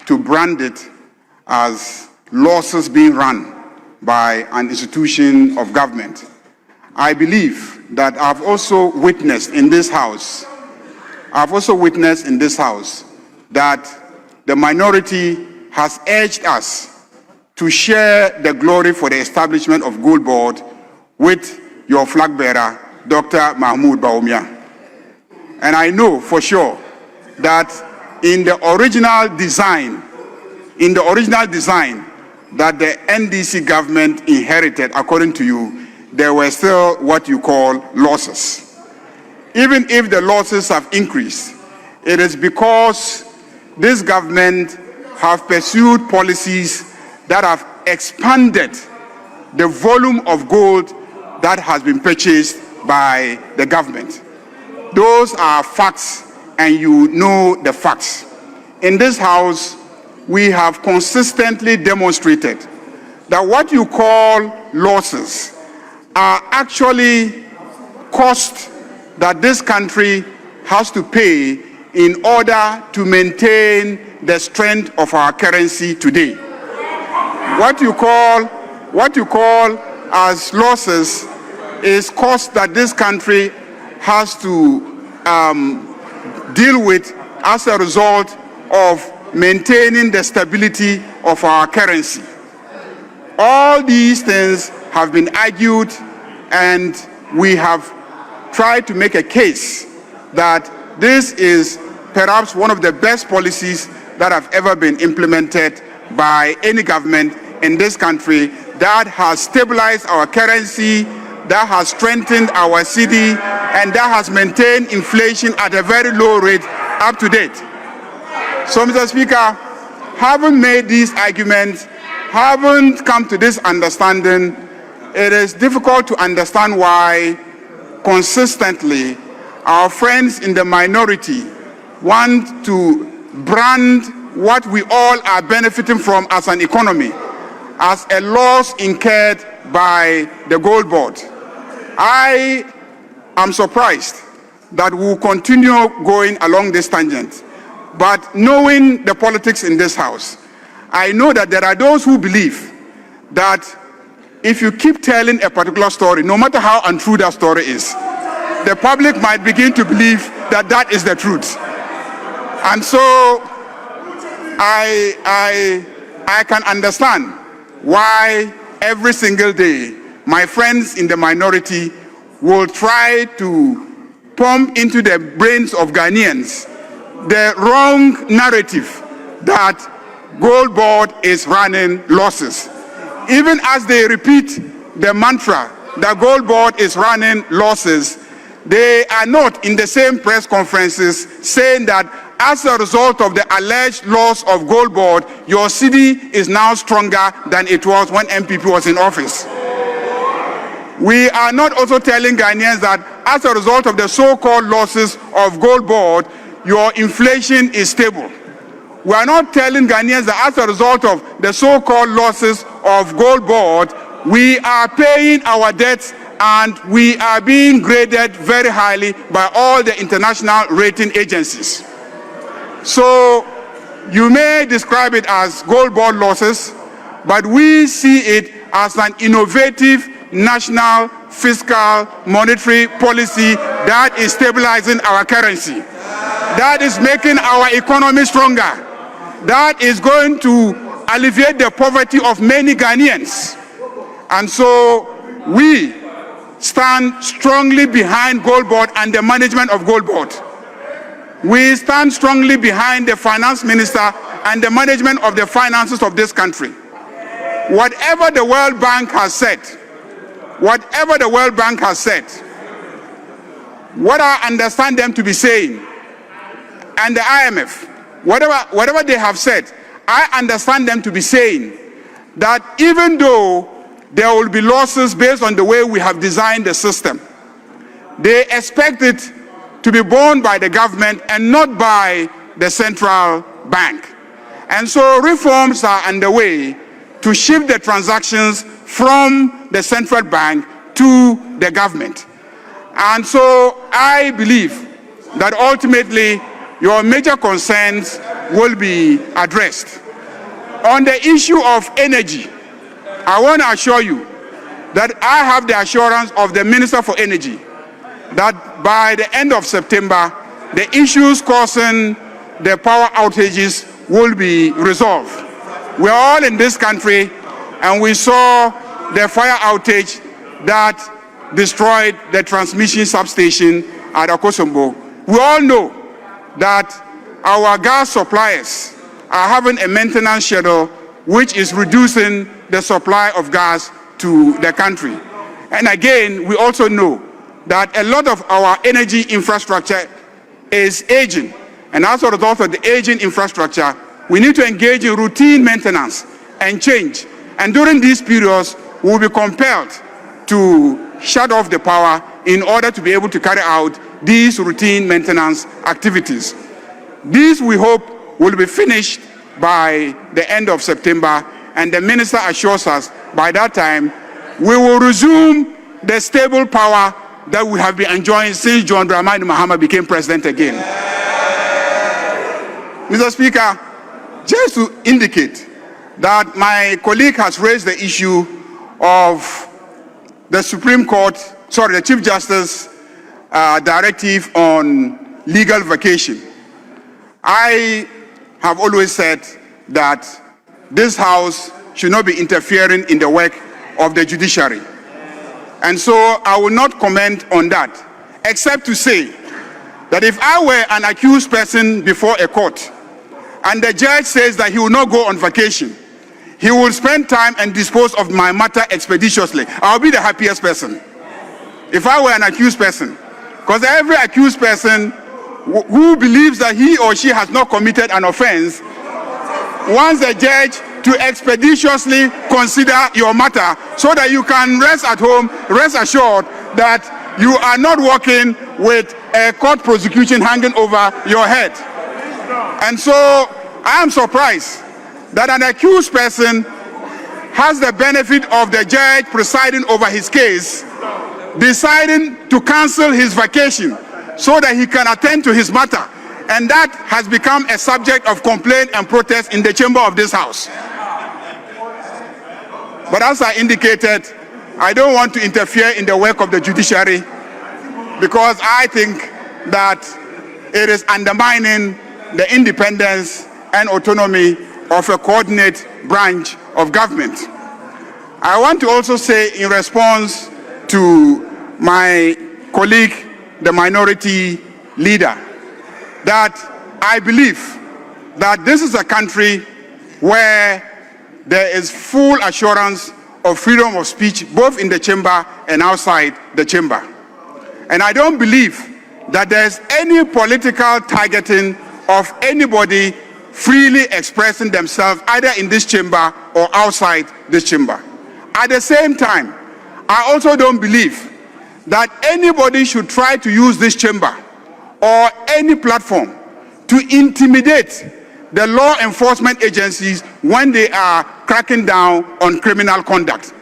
to brand it as losses being run by an institution of government, I believe that I've also witnessed in this House that the minority has urged us to share the glory for the establishment of Goldbod with your flag bearer, Dr. Mahmoud Bawumia. And I know for sure that in the original design that the NDC government inherited, according to you, there were still what you call losses. Even if the losses have increased, it is because this government have pursued policies that have expanded the volume of gold that has been purchased by the government. Those are facts, and you know the facts. In this House, we have consistently demonstrated that what you call losses are actually costs that this country has to pay in order to maintain the strength of our currency today. What you call as losses is costs that this country has to deal with as a result of maintaining the stability of our currency. All these things have been argued, and we have tried to make a case that this is perhaps one of the best policies that have ever been implemented by any government in this country that has stabilized our currency, that has strengthened our city, and that has maintained inflation at a very low rate up to date. So, Mr. Speaker, having made these arguments, haven't come to this understanding, it is difficult to understand why consistently our friends in the minority want to brand what we all are benefiting from as an economy as a loss incurred by the Goldbod. I am surprised that we will continue going along this tangent. But knowing the politics in this House, I know that there are those who believe that if you keep telling a particular story, no matter how untrue that story is, the public might begin to believe that that is the truth. And so I can understand why every single day my friends in the minority will try to pump into the brains of Ghanaians the wrong narrative that Goldbod is running losses. Even as they repeat the mantra that Goldbod is running losses, they are not in the same press conferences saying that as a result of the alleged loss of Goldbod, your city is now stronger than it was when MPP was in office. We are not also telling Ghanaians that as a result of the so-called losses of Goldbod, your inflation is stable. We are not telling Ghanaians that as a result of the so-called losses of Goldbod, we are paying our debts and we are being graded very highly by all the international rating agencies. So you may describe it as Goldbod losses, but we see it as an innovative national fiscal monetary policy that is stabilizing our currency, that is making our economy stronger, that is going to alleviate the poverty of many Ghanaians. And so we stand strongly behind Goldbod and the management of Goldbod. We stand strongly behind the finance minister and the management of the finances of this country. Whatever the World Bank has said, what I understand them to be saying, and the IMF, whatever they have said, I understand them to be saying that even though there will be losses based on the way we have designed the system, they expect it to be borne by the government and not by the central bank. And so reforms are underway to shift the transactions from the central bank to the government. And so I believe that ultimately your major concerns will be addressed. On the issue of energy, I want to assure you that I have the assurance of the Minister for Energy that by the end of September, the issues causing the power outages will be resolved. We're all in this country, and we saw the fire outage that destroyed the transmission substation at Akosombo. We all know that our gas suppliers are having a maintenance schedule which is reducing the supply of gas to the country. And again, we also know that a lot of our energy infrastructure is aging. And as a result of the aging infrastructure, we need to engage in routine maintenance and change. And during these periods, we will be compelled to shut off the power in order to be able to carry out these routine maintenance activities. These, we hope, will be finished by the end of September, and the minister assures us by that time we will resume the stable power that we have been enjoying since John Dramani Mahama became president again. Mr. Speaker, just to indicate that my colleague has raised the issue of the the Chief Justice directive on legal vacation. I have always said that this House should not be interfering in the work of the judiciary. And so I will not comment on that, except to say that if I were an accused person before a court and the judge says that he will not go on vacation, he will spend time and dispose of my matter expeditiously, I'll be the happiest person. If I were an accused person, because every accused person who believes that he or she has not committed an offense wants the judge to expeditiously consider your matter so that you can rest at home, rest assured that you are not working with a court prosecution hanging over your head. And so I am surprised that an accused person has the benefit of the judge presiding over his case, deciding to cancel his vacation so that he can attend to his matter. And that has become a subject of complaint and protest in the chamber of this House. But as I indicated, I don't want to interfere in the work of the judiciary because I think that it is undermining the independence and autonomy of a coordinate branch of government. I want to also say, in response to my colleague, the minority leader, that I believe that this is a country where there is full assurance of freedom of speech, both in the chamber and outside the chamber. And I don't believe that there's any political targeting of anybody freely expressing themselves either in this chamber or outside this chamber. At the same time, I also don't believe that anybody should try to use this chamber or any platform to intimidate the law enforcement agencies when they are cracking down on criminal conduct,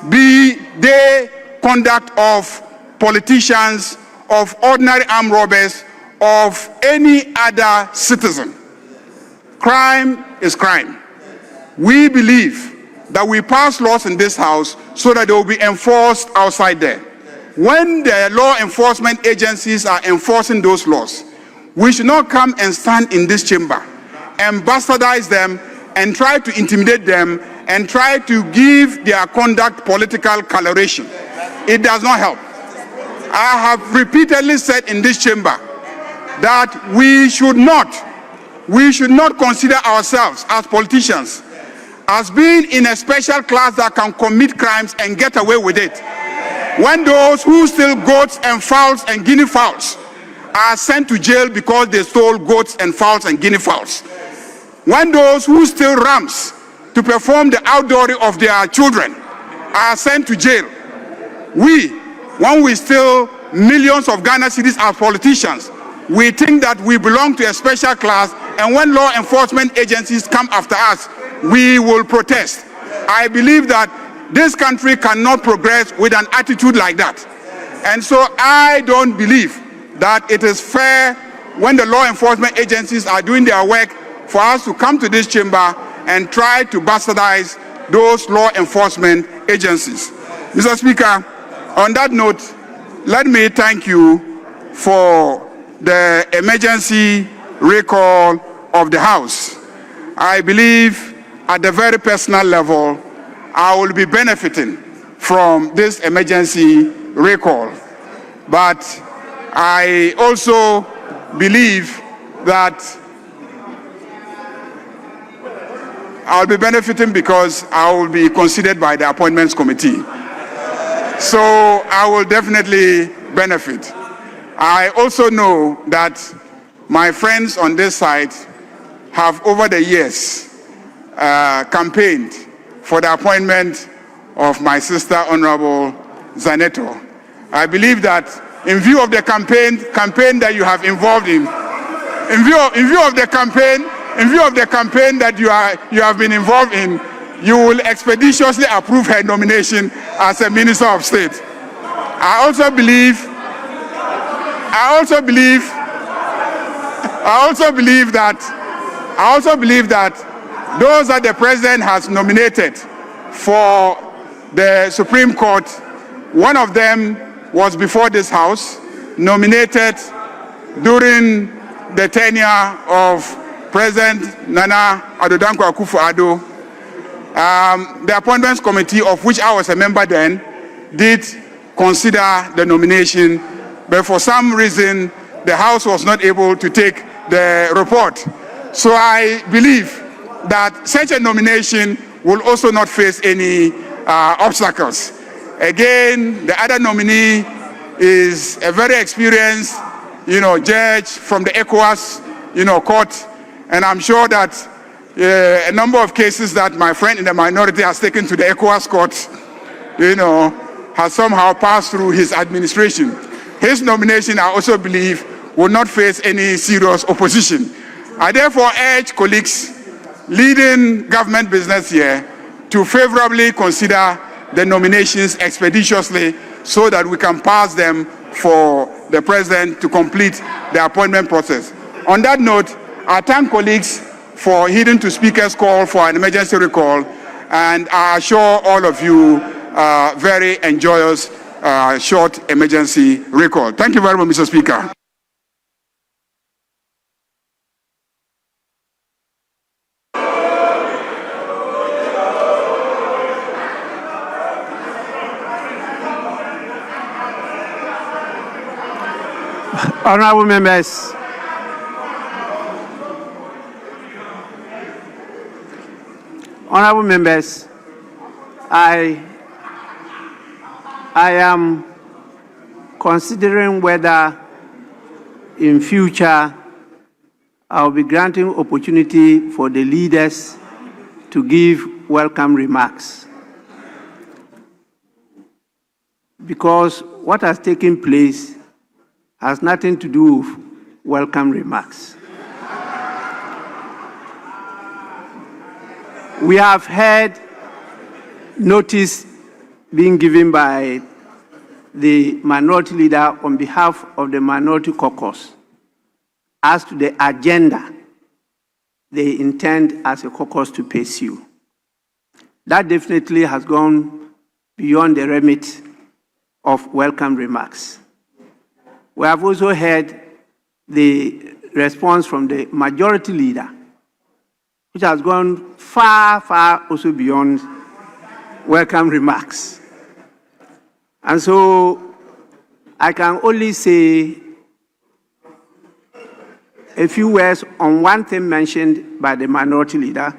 be they conduct of politicians, of ordinary armed robbers, of any other citizen. Crime is crime. We believe that we pass laws in this House so that they will be enforced outside there. When the law enforcement agencies are enforcing those laws, we should not come and stand in this chamber and bastardize them and try to intimidate them and try to give their conduct political coloration. It does not help. I have repeatedly said in this chamber that we should not consider ourselves as politicians as being in a special class that can commit crimes and get away with it. When those who steal goats and fowls and guinea fowls are sent to jail because they stole goats and fowls and guinea fowls. When those who steal rams to perform the outdooring of their children are sent to jail. When we steal millions of Ghana cedis as politicians, we think that we belong to a special class, and when law enforcement agencies come after us, we will protest. I believe that this country cannot progress with an attitude like that. And so I don't believe that it is fair when the law enforcement agencies are doing their work for us to come to this chamber and try to bastardize those law enforcement agencies. Mr. Speaker, on that note, let me thank you for the emergency recall of the House. I believe at the very personal level, I will be benefiting from this emergency recall. But I also believe that I'll be benefiting because I will be considered by the appointments committee. So I will definitely benefit. I also know that my friends on this side have over the years campaigned for the appointment of my sister, Honorable Zaneto, I believe that in view of the campaign that you have involved in view of the campaign that you have been involved in, you will expeditiously approve her nomination as a Minister of State. I also believe that those that the President has nominated for the Supreme Court, one of them was before this House, nominated during the tenure of President Nana Addo Dankwa Akufo-Addo. The Appointments Committee, of which I was a member then, did consider the nomination, but for some reason, the House was not able to take the report. So I believe that such a nomination will also not face any obstacles. Again, the other nominee is a very experienced, judge from the ECOWAS, court, and I'm sure that a number of cases that my friend in the minority has taken to the ECOWAS court, has somehow passed through his administration. His nomination, I also believe, will not face any serious opposition. I therefore urge colleagues leading government business here to favorably consider the nominations expeditiously so that we can pass them for the President to complete the appointment process. On that note, I thank colleagues for heeding to Speaker's call for an emergency recall, and I assure all of you very enjoyous short emergency recall. Thank you very much, Mr. Speaker. Honorable members, I am considering whether in future I'll be granting opportunity for the leaders to give welcome remarks, because what has taken place has nothing to do with welcome remarks. We have heard notice being given by the minority leader on behalf of the minority caucus as to the agenda they intend as a caucus to pursue. That definitely has gone beyond the remit of welcome remarks. We have also heard the response from the majority leader, which has gone far, far also beyond welcome remarks. And so I can only say a few words on one thing mentioned by the minority leader,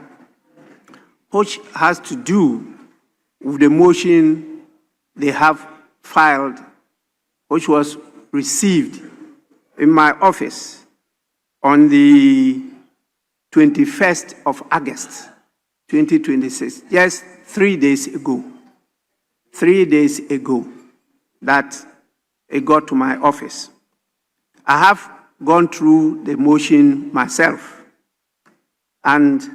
which has to do with the motion they have filed, which was received in my office on the 21st of August, 2026, just 3 days ago. 3 days ago that it got to my office. I have gone through the motion myself, and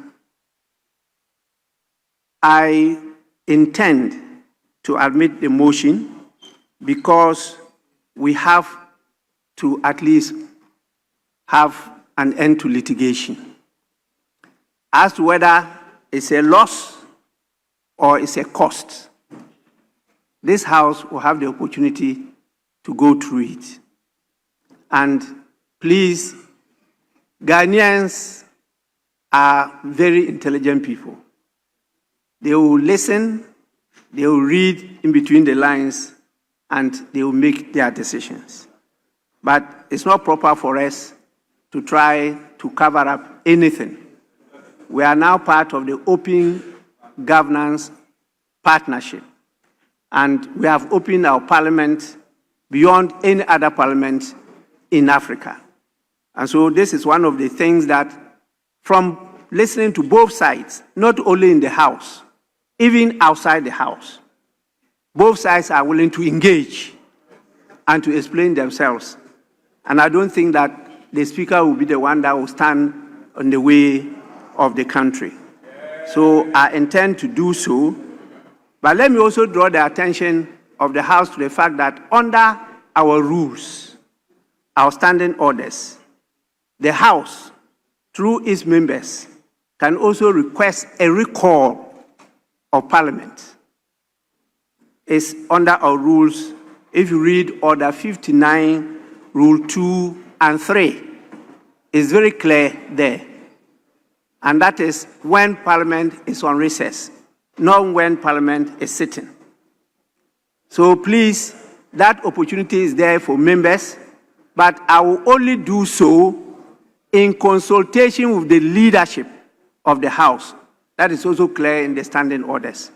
I intend to admit the motion because we have to at least have an end to litigation. As to whether it's a loss or it's a cost, this House will have the opportunity to go through it. And please, Ghanaians are very intelligent people. They will listen, they will read in between the lines, and they will make their decisions. But it's not proper for us to try to cover up anything. We are now part of the Open Governance Partnership, and we have opened our parliament beyond any other parliament in Africa. And so this is one of the things that, from listening to both sides, not only in the House, even outside the House, both sides are willing to engage and to explain themselves. And I don't think that the Speaker will be the one that will stand on the way of the country. So I intend to do so. But let me also draw the attention of the House to the fact that under our rules, our standing orders, the House, through its members, can also request a recall of Parliament. It's under our rules. If you read Order 59, Rule 2 and 3, it's very clear there. And that is when Parliament is on recess, not when Parliament is sitting. So please, that opportunity is there for members, but I will only do so in consultation with the leadership of the House. That is also clear in the standing orders.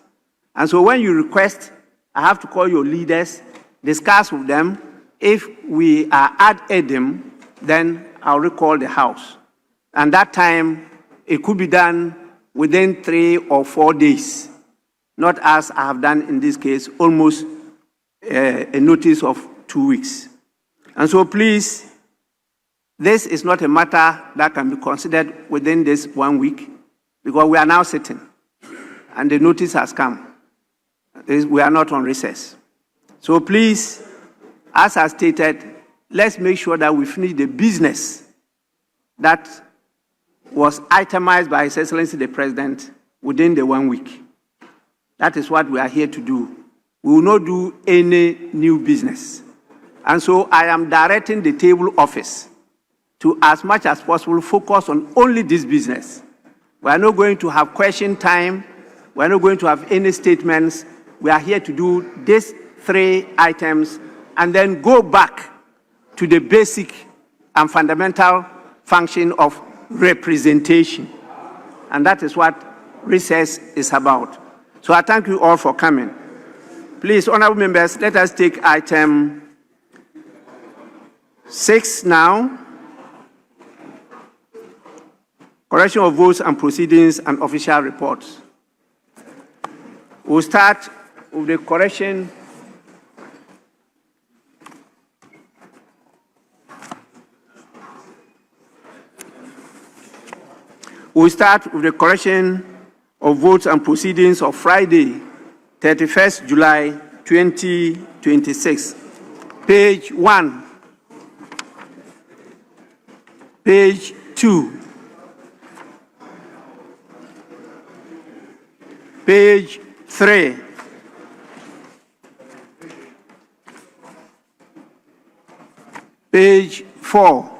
And so when you request, I have to call your leaders, discuss with them. If we are ad idem, then I'll recall the House. And that time, it could be done within 3 or 4 days, not as I have done in this case, almost a notice of 2 weeks. And so please, this is not a matter that can be considered within this 1 week, because we are now sitting, and the notice has come. We are not on recess. So please, as I stated, let's make sure that we finish the business that was itemized by His Excellency the President within the 1 week. That is what we are here to do. We will not do any new business. And so I am directing the table office to, as much as possible, focus on only this business. We are not going to have question time. We are not going to have any statements. We are here to do these 3 items and then go back to the basic and fundamental function of representation. And that is what recess is about. So I thank you all for coming. Please, honorable members, let us take item 6 now. Correction of votes and proceedings and official reports. We'll start with the correction of votes and proceedings of Friday, 31st July 2026. Page 1, page 2, page 3, page 4,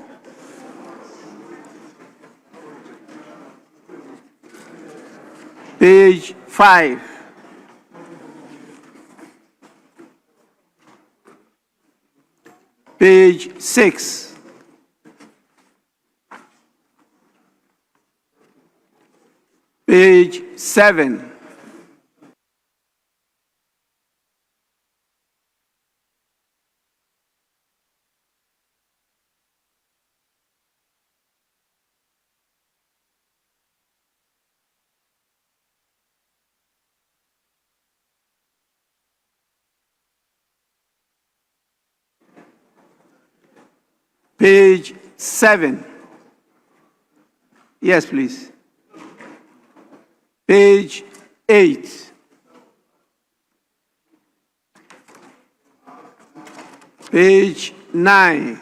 page 5, page 6, page 7, page 7. Yes, please. Page 8. Page 9.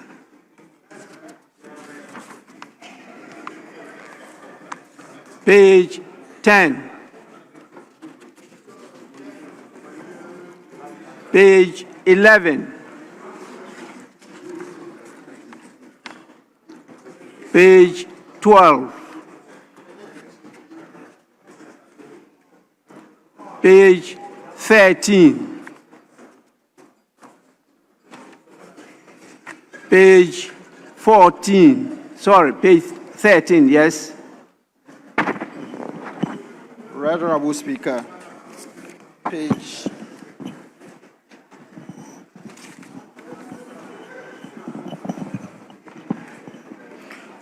Page 10. Page 11. Page 12. Page 13. Page 14. Sorry, page 13, yes. Right Honorable Speaker, page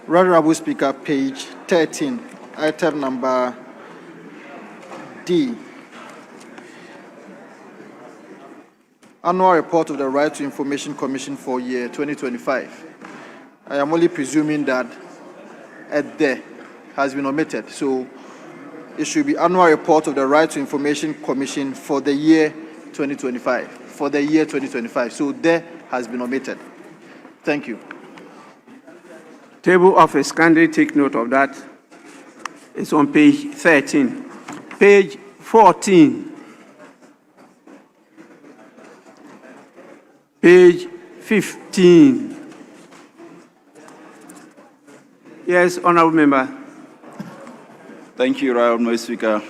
Honorable Speaker, page 13, item number D. Annual report of the Right to Information Commission for year 2025. I am only presuming that there has been omitted. So it should be annual report of the Right to Information Commission for the year 2025. For the year 2025. So there has been omitted. Thank you. Table of office, kindly take note of that. It's on page 13. Page 14. Page 15. Yes, Honorable Member. Thank you, Right Honourable Speaker.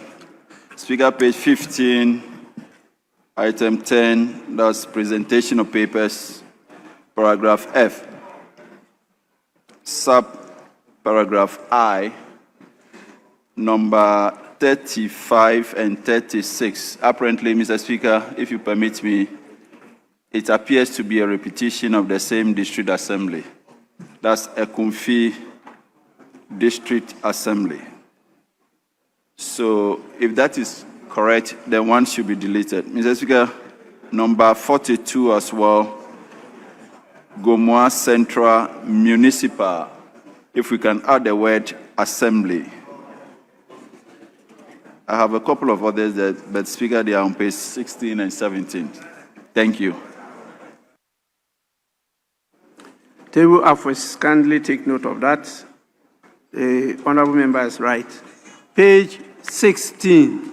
Speaker, page 15, item 10, that's presentation of papers, paragraph F. Sub-paragraph I, number 35 and 36. Apparently, Mr. Speaker, if you permit me, it appears to be a repetition of the same district assembly. That's Gyamfi District Assembly. So if that is correct, then one should be deleted. Mr. Speaker, number 42 as well, Gomoa Central Municipal, if we can add the word assembly. I have a couple of others, but Speaker, they are on page 16 and 17. Thank you. Table of office, kindly take note of that. The Honorable Member is right. Page 16.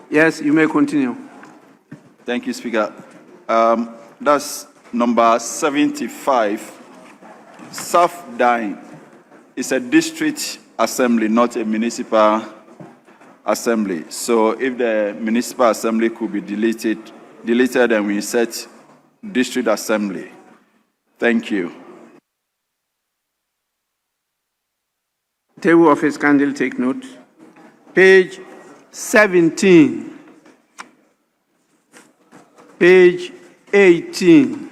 Yes, you may continue. Thank you, Speaker. That's number 75. South Dine is a district assembly, not a municipal assembly. So if the municipal assembly could be deleted and we insert district assembly. Thank you. Table of office, kindly take note. Page 17. Page 18.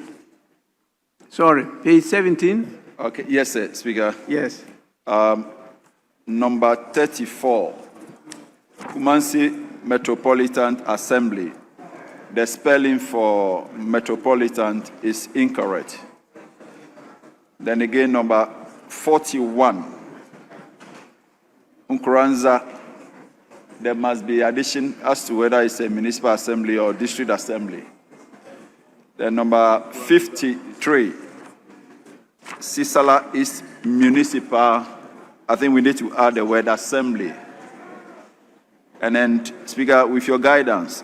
Sorry, page 17. Okay, yes, sir, Speaker. Yes. Number 34, Kumasi Metropolitan Assembly. The spelling for metropolitan is incorrect. Then again, number 41, Nkuranza. There must be addition as to whether it's a municipal assembly or district assembly. Then number 53, Sisala is municipal. I think we need to add the word assembly. And then, Speaker, with your guidance,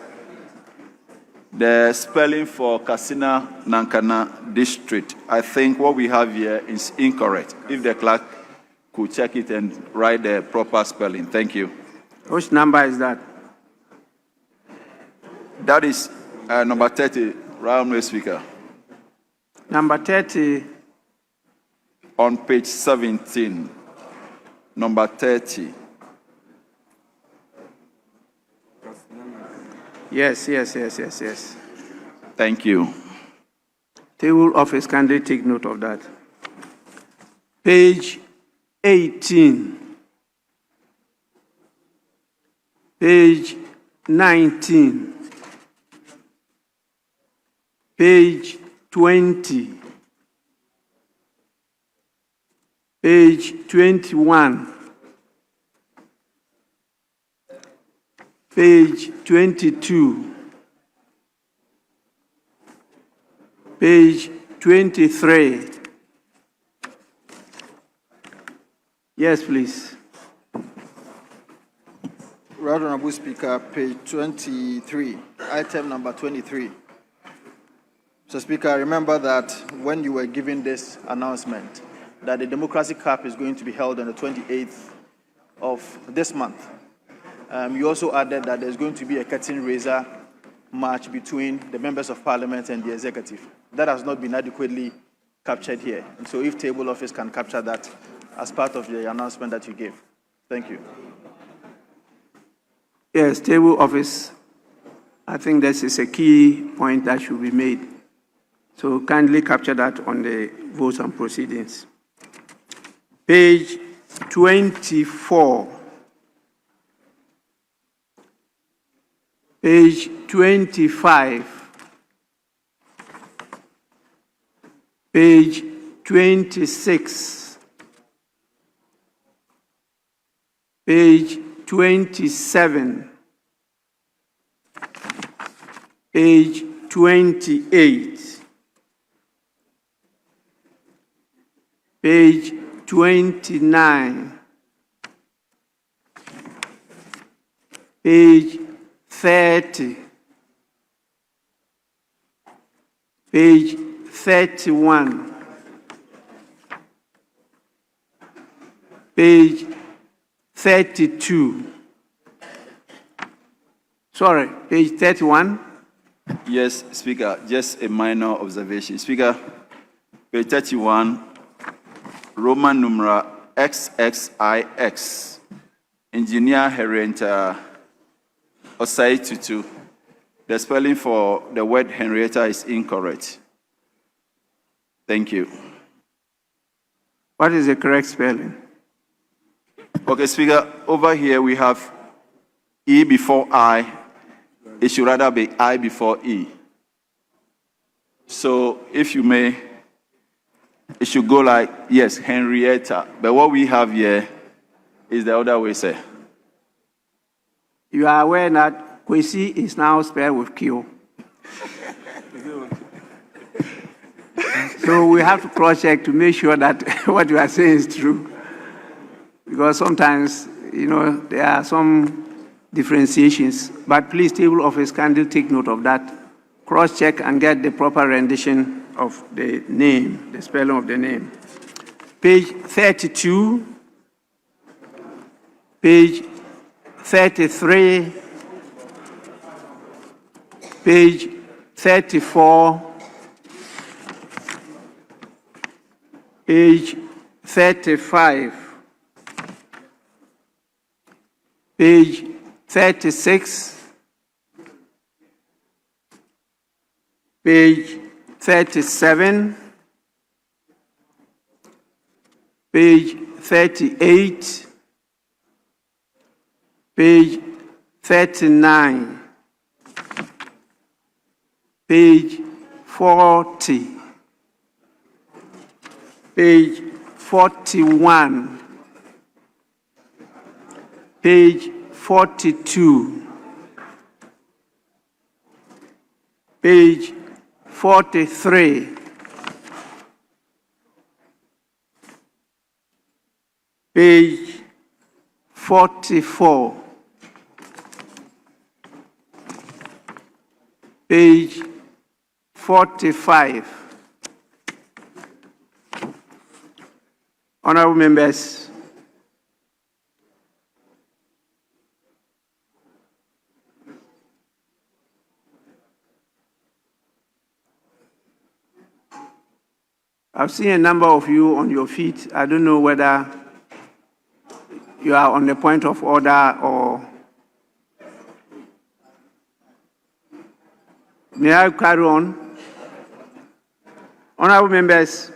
the spelling for Kasina Nankana district, I think what we have here is incorrect. If the clerk could check it and write the proper spelling. Thank you. Which number is that? That is number 30, Round Speaker. Number 30. On page 17, number 30. Yes. Thank you. Table of office, kindly take note of that. Page 18. Page 19. Page 20. Page 21. Page 22. Page 23. Yes, please. Right Honourable Speaker, page 23, item number 23. So, Speaker, I remember that when you were giving this announcement that the Democracy Cup is going to be held on the 28th of this month, you also added that there's going to be a curtain raiser match between the members of Parliament and the executive. That has not been adequately captured here. And so if Table Office can capture that as part of the announcement that you gave. Thank you. Yes, Table Office. I think this is a key point that should be made. So kindly capture that on the votes and proceedings. Page 24. Page 25. page 26, page 27, page 28, page 29, page 30, page 31, page 32. Sorry, page 31. Yes, Speaker, just a minor observation. Speaker, page 31, Roman numeral XXIX, Engineer Henrietta Osai Tutu. The spelling for the word Henrietta is incorrect. Thank you. What is the correct spelling? Okay, Speaker, over here we have E before I. It should rather be I before E. So if you may, it should go like, yes, Henrietta. But what we have here is the other way, sir. You are aware that Kwesi is now spelled with Q. So we have to cross-check to make sure that what you are saying is true. Because sometimes, there are some differentiations. But please, table office, kindly take note of that. Cross-check and get the proper rendition of the name, the spelling of the name. Page 32, page 33, page 34, page 35, page 36, page 37, page 38, page 39, page 40, page 41, page 42, page 43, page 44, page 45. Honorable members, I've seen a number of you on your feet. I don't know whether you are on the point of order or... May I carry on? Honorable members,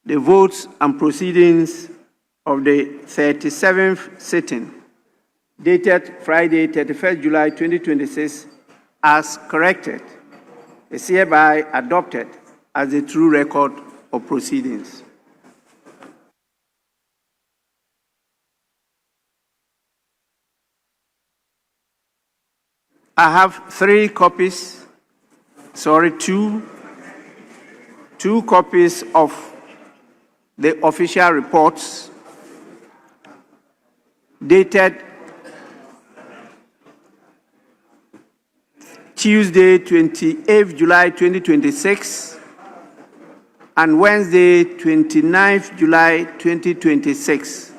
the votes and proceedings of the 37th sitting, dated Friday, 31st July 2026, as corrected, is hereby adopted as a true record of proceedings. I have two copies of the official reports dated Tuesday, 28th July 2026, and Wednesday, 29th July 2026.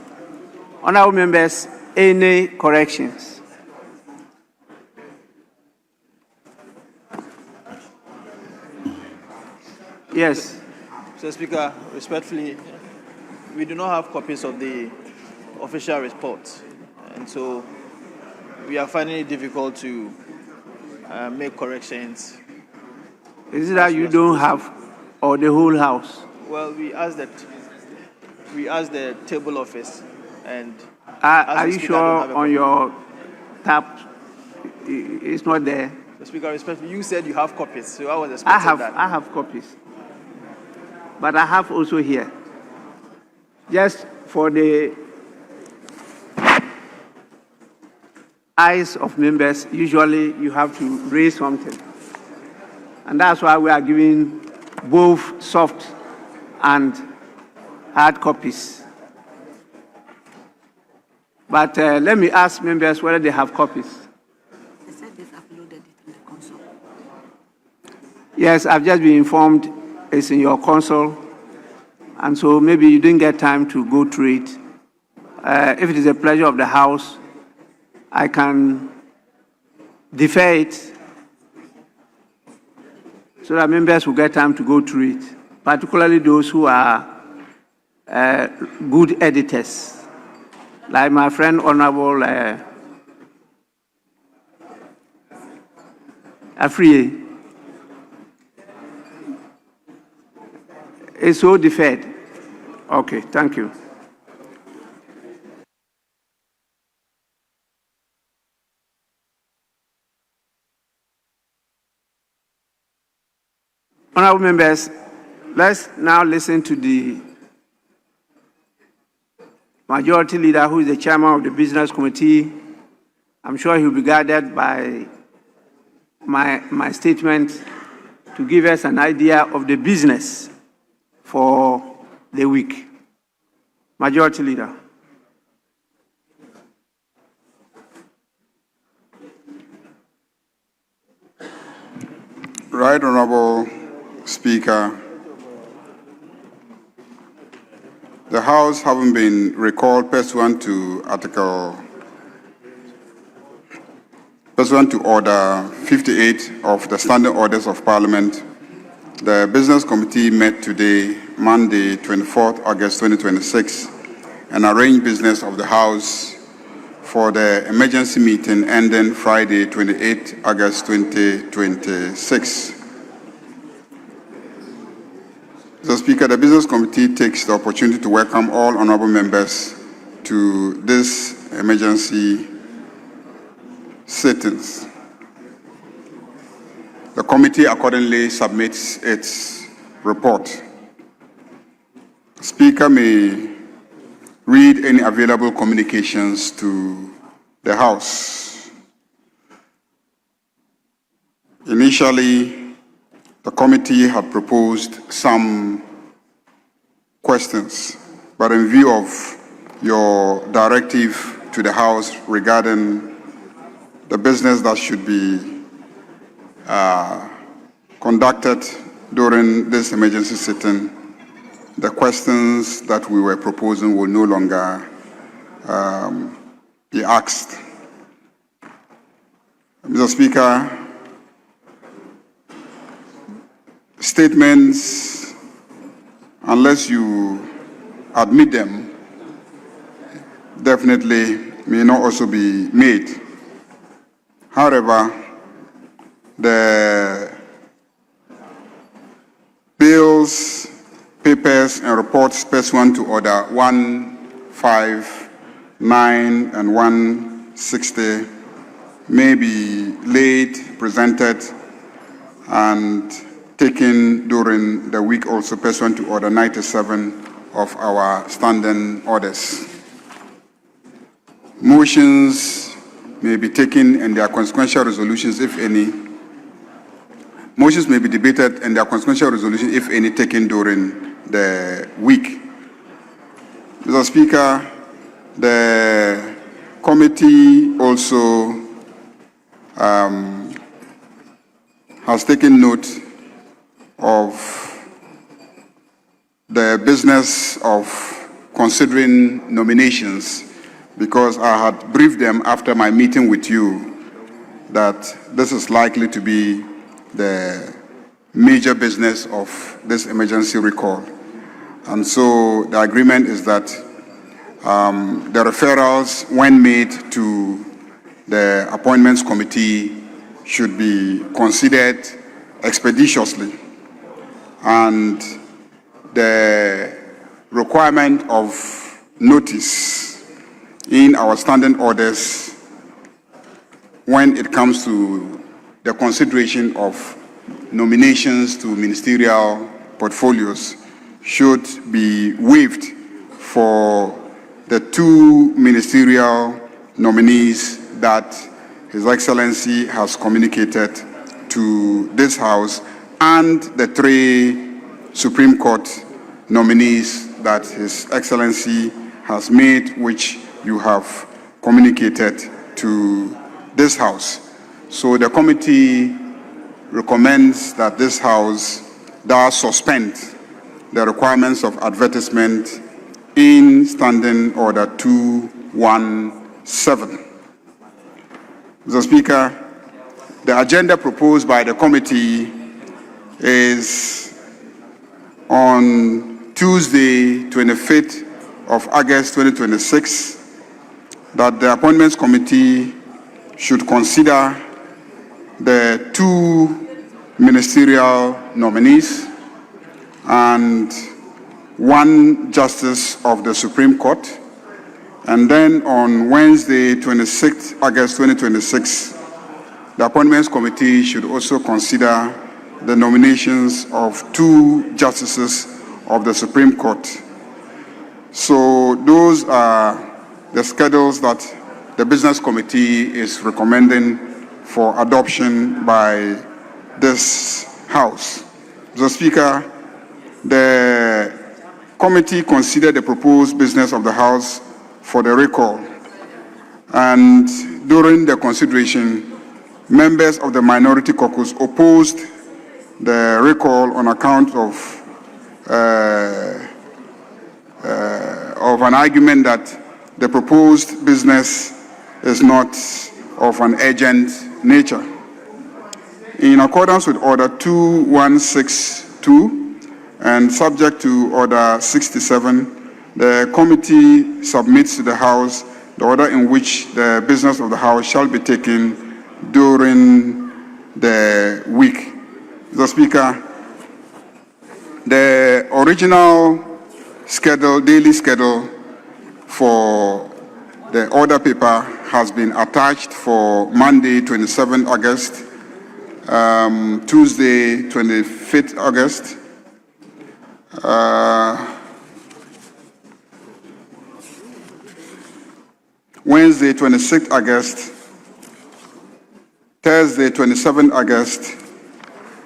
Honorable members, any corrections? Yes. Mr. Speaker, respectfully, we do not have copies of the official reports, and so we are finding it difficult to make corrections. Is it that you don't have, or the whole house? Well, we asked the table office, and Are you sure on your tab it's not there? Mr. Speaker, respectfully, you said you have copies, so I was expecting that. I have copies. but I have also here. Just for the eyes of members, usually you have to raise something. And that's why we are giving both soft and hard copies. But let me ask members whether they have copies. They said they've uploaded it in the console. Yes, I've just been informed it's in your console. And so maybe you didn't get time to go through it. If it is a pleasure of the House, I can defer it so that members will get time to go through it, particularly those who are good editors, like my friend Honorable Afriye. It's so deferred. Okay, thank you. Honorable members, let's now listen to the Majority Leader, who is the Chairman of the Business Committee. I'm sure he'll be guided by my statement to give us an idea of the business for the week. Majority Leader. Right Honorable Speaker, the House having been recalled pursuant to Order 58 of the Standing Orders of Parliament, the Business Committee met today, Monday, 24th August 2026, and arranged business of the House for the emergency meeting ending Friday, 28th August 2026. Mr. Speaker, the Business Committee takes the opportunity to welcome all honorable members to this emergency sittings. The committee accordingly submits its report. The Speaker may read any available communications to the House. Initially, the committee had proposed some questions, but in view of your directive to the House regarding the business that should be conducted during this emergency sitting, the questions that we were proposing will no longer be asked. Mr. Speaker, statements, unless you admit them, definitely may not also be made. However, the bills, papers, and reports pursuant to Order 159 and 160 may be laid, presented, and taken during the week also pursuant to Order 97 of our standing orders. Motions may be taken and their consequential resolutions, if any. Motions may be debated and their consequential resolution, if any, taken during the week. Mr. Speaker, the committee also has taken note of the business of considering nominations, because I had briefed them after my meeting with you that this is likely to be the major business of this emergency recall. And so the agreement is that the referrals, when made to the Appointments Committee, should be considered expeditiously. And the requirement of notice in our standing orders when it comes to the consideration of nominations to ministerial portfolios should be waived for the 2 ministerial nominees that His Excellency has communicated to this House and the 3 Supreme Court nominees that His Excellency has made, which you have communicated to this House. So the committee recommends that this House does suspend the requirements of advertisement in Standing Order 217. Mr. Speaker, the agenda proposed by the committee is on Tuesday, 25th of August 2026, that the Appointments Committee should consider the 2 ministerial nominees and 1 justice of the Supreme Court. And then on Wednesday, 26th August 2026, the Appointments Committee should also consider the nominations of 2 justices of the Supreme Court. So those are the schedules that the Business Committee is recommending for adoption by this House. Mr. Speaker, the committee considered the proposed business of the House for the recall, and during the consideration, members of the minority caucus opposed the recall on account of an argument that the proposed business is not of an urgent nature. In accordance with Order 2162 and subject to Order 67, the committee submits to the House the order in which the business of the House shall be taken during the week. Mr. Speaker, the original schedule, daily schedule for the order paper has been attached for Monday, 27th August, Tuesday, 25th August, Wednesday, 26th August, Thursday, 27th August,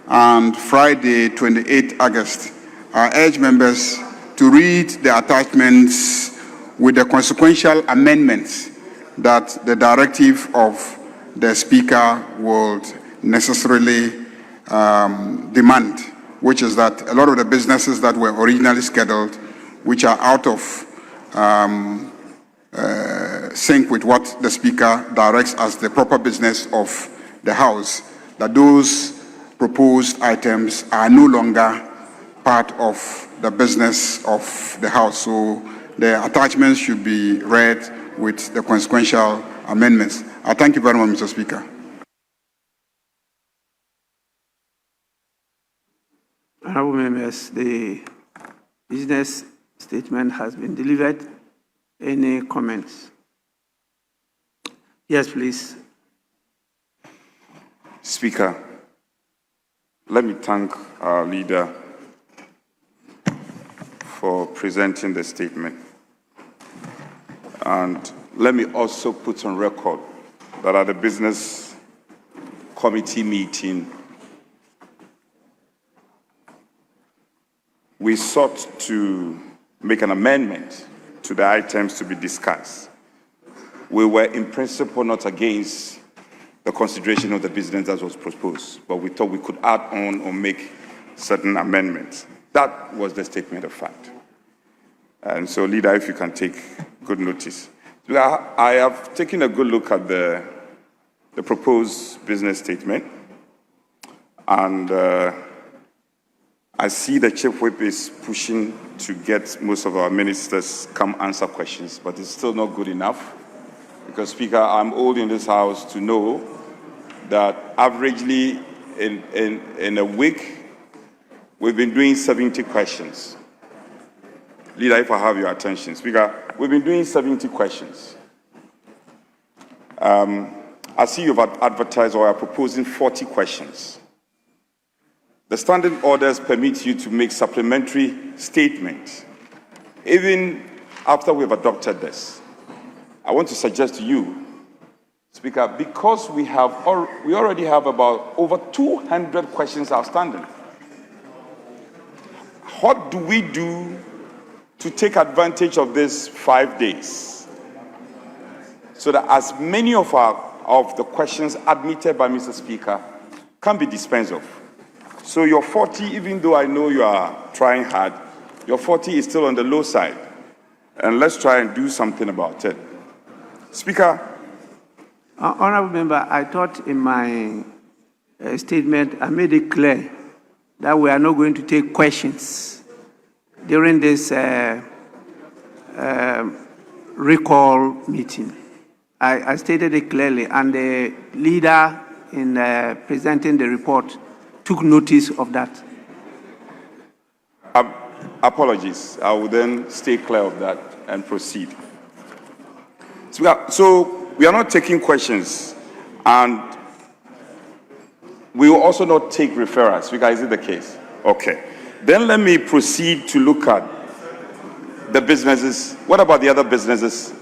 and Friday, 28th August. I urge members to read the attachments with the consequential amendments that the directive of the Speaker would necessarily demand, which is that a lot of the businesses that were originally scheduled, which are out of sync with what the Speaker directs as the proper business of the House, that those proposed items are no longer part of the business of the House. So the attachments should be read with the consequential amendments. I thank you very much, Mr. Speaker. Honorable members, the business statement has been delivered. Any comments? Yes, please. Speaker, let me thank our leader for presenting the statement. And let me also put on record that at the Business Committee meeting, we sought to make an amendment to the items to be discussed. We were in principle not against the consideration of the business that was proposed, but we thought we could add on or make certain amendments. That was the statement of fact. And so, Leader, if you can take good notice. I have taken a good look at the proposed business statement, and I see the Chief Whip is pushing to get most of our ministers come answer questions, but it's still not good enough. Because, Speaker, I'm old in this House to know that averagely in a week, we've been doing 70 questions. Leader, if I have your attention. Speaker, we've been doing 70 questions. I see you've advertised or are proposing 40 questions. The standing orders permit you to make supplementary statements. Even after we've adopted this, I want to suggest to you, Speaker, because we already have about over 200 questions outstanding. What do we do to take advantage of this 5 days so that as many of the questions admitted by Mr. Speaker can be dispensed of? So your 40, even though I know you are trying hard, your 40 is still on the low side. And let's try and do something about it. Speaker. Honorable Member, I thought in my statement, I made it clear that we are not going to take questions during this recall meeting. I stated it clearly, and the leader in presenting the report took notice of that. Apologies. I will then stay clear of that and proceed. So we are not taking questions, and we will also not take referrals. Speaker, is it the case? Okay. Then let me proceed to look at the businesses. What about the other businesses?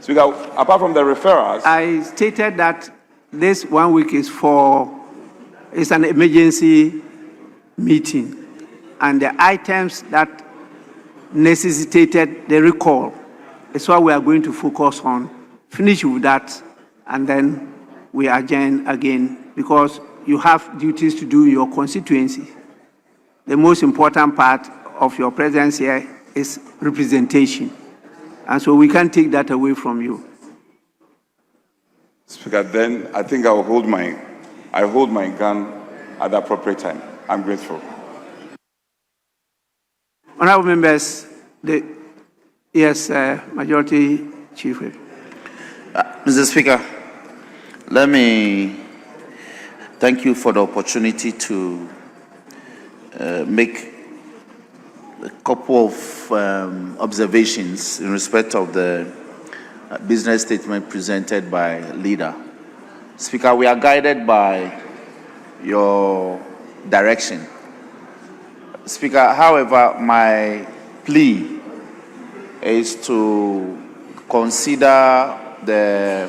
Speaker, apart from the referrals. I stated that this 1 week is an emergency meeting, and the items that necessitated the recall is what we are going to focus on. Finish with that, and then we adjourn again, because you have duties to do in your constituency. The most important part of your presence here is representation, and so we can't take that away from you. Speaker, then I think I hold my gun at the appropriate time. I'm grateful. Honorable members, Majority Chief Whip. Mr. Speaker, let me thank you for the opportunity to make a couple of observations in respect of the business statement presented by leader. Speaker, we are guided by your direction. Speaker, however, my plea is to consider the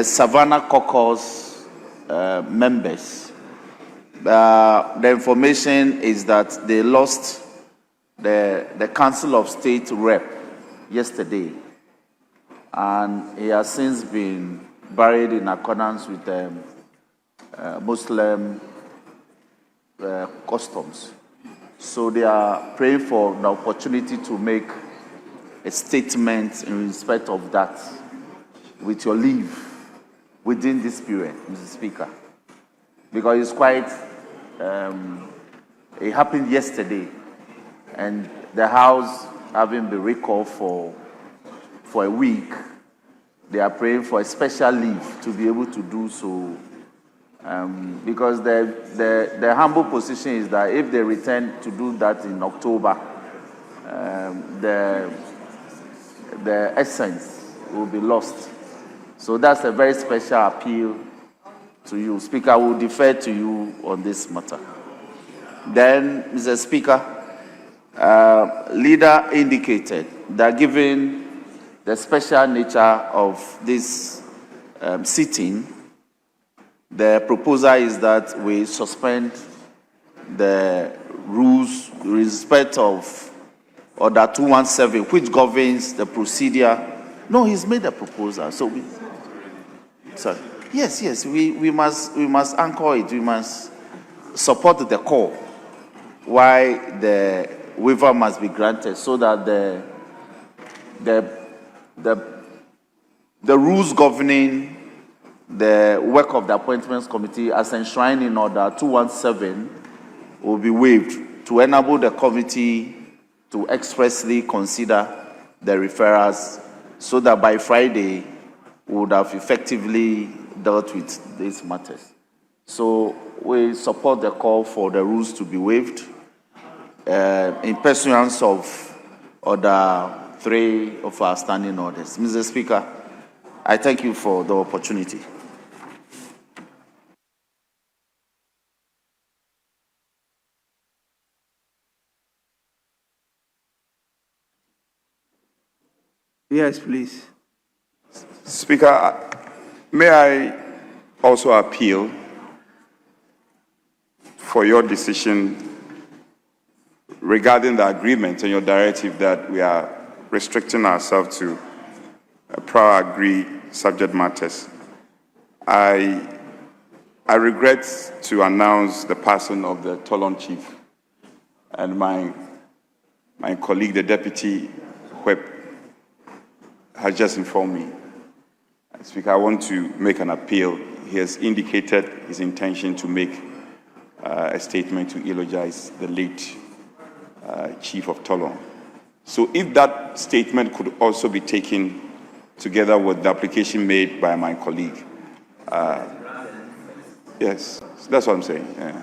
Savannah Caucus members. The information is that they lost the Council of State rep yesterday, and he has since been buried in accordance with Muslim customs. So they are praying for the opportunity to make a statement in respect of that, with your leave, within this period, Mr. Speaker. Because it's quite, it happened yesterday, and the House having been recalled for a week, they are praying for a special leave to be able to do so. Because the humble position is that if they return to do that in October, the essence will be lost. So that's a very special appeal to you. Speaker, I will defer to you on this matter. Then, Mr. Speaker, leader indicated that given the special nature of this sitting, the proposal is that we suspend the rules with respect of Order 217, which governs the procedure. No, he's made a proposal. So we, sorry. Yes, we must anchor it. We must support the call. Why the waiver must be granted, so that the rules governing the work of the Appointments Committee as enshrined in Order 217 will be waived to enable the committee to expressly consider the referrals, so that by Friday we would have effectively dealt with these matters. So we support the call for the rules to be waived in pursuance of Order 3 of our standing orders. Mr. Speaker, I thank you for the opportunity. Yes, please. Speaker, may I also appeal for your decision regarding the agreement and your directive that we are restricting ourselves to prior agreed subject matters. I regret to announce the passing of the Tolon chief, and my colleague, the deputy whip, has just informed me. Speaker, I want to make an appeal. He has indicated his intention to make a statement to eulogize the late chief of Tolon. So if that statement could also be taken together with the application made by my colleague. Yes, that's what I'm saying. Yeah.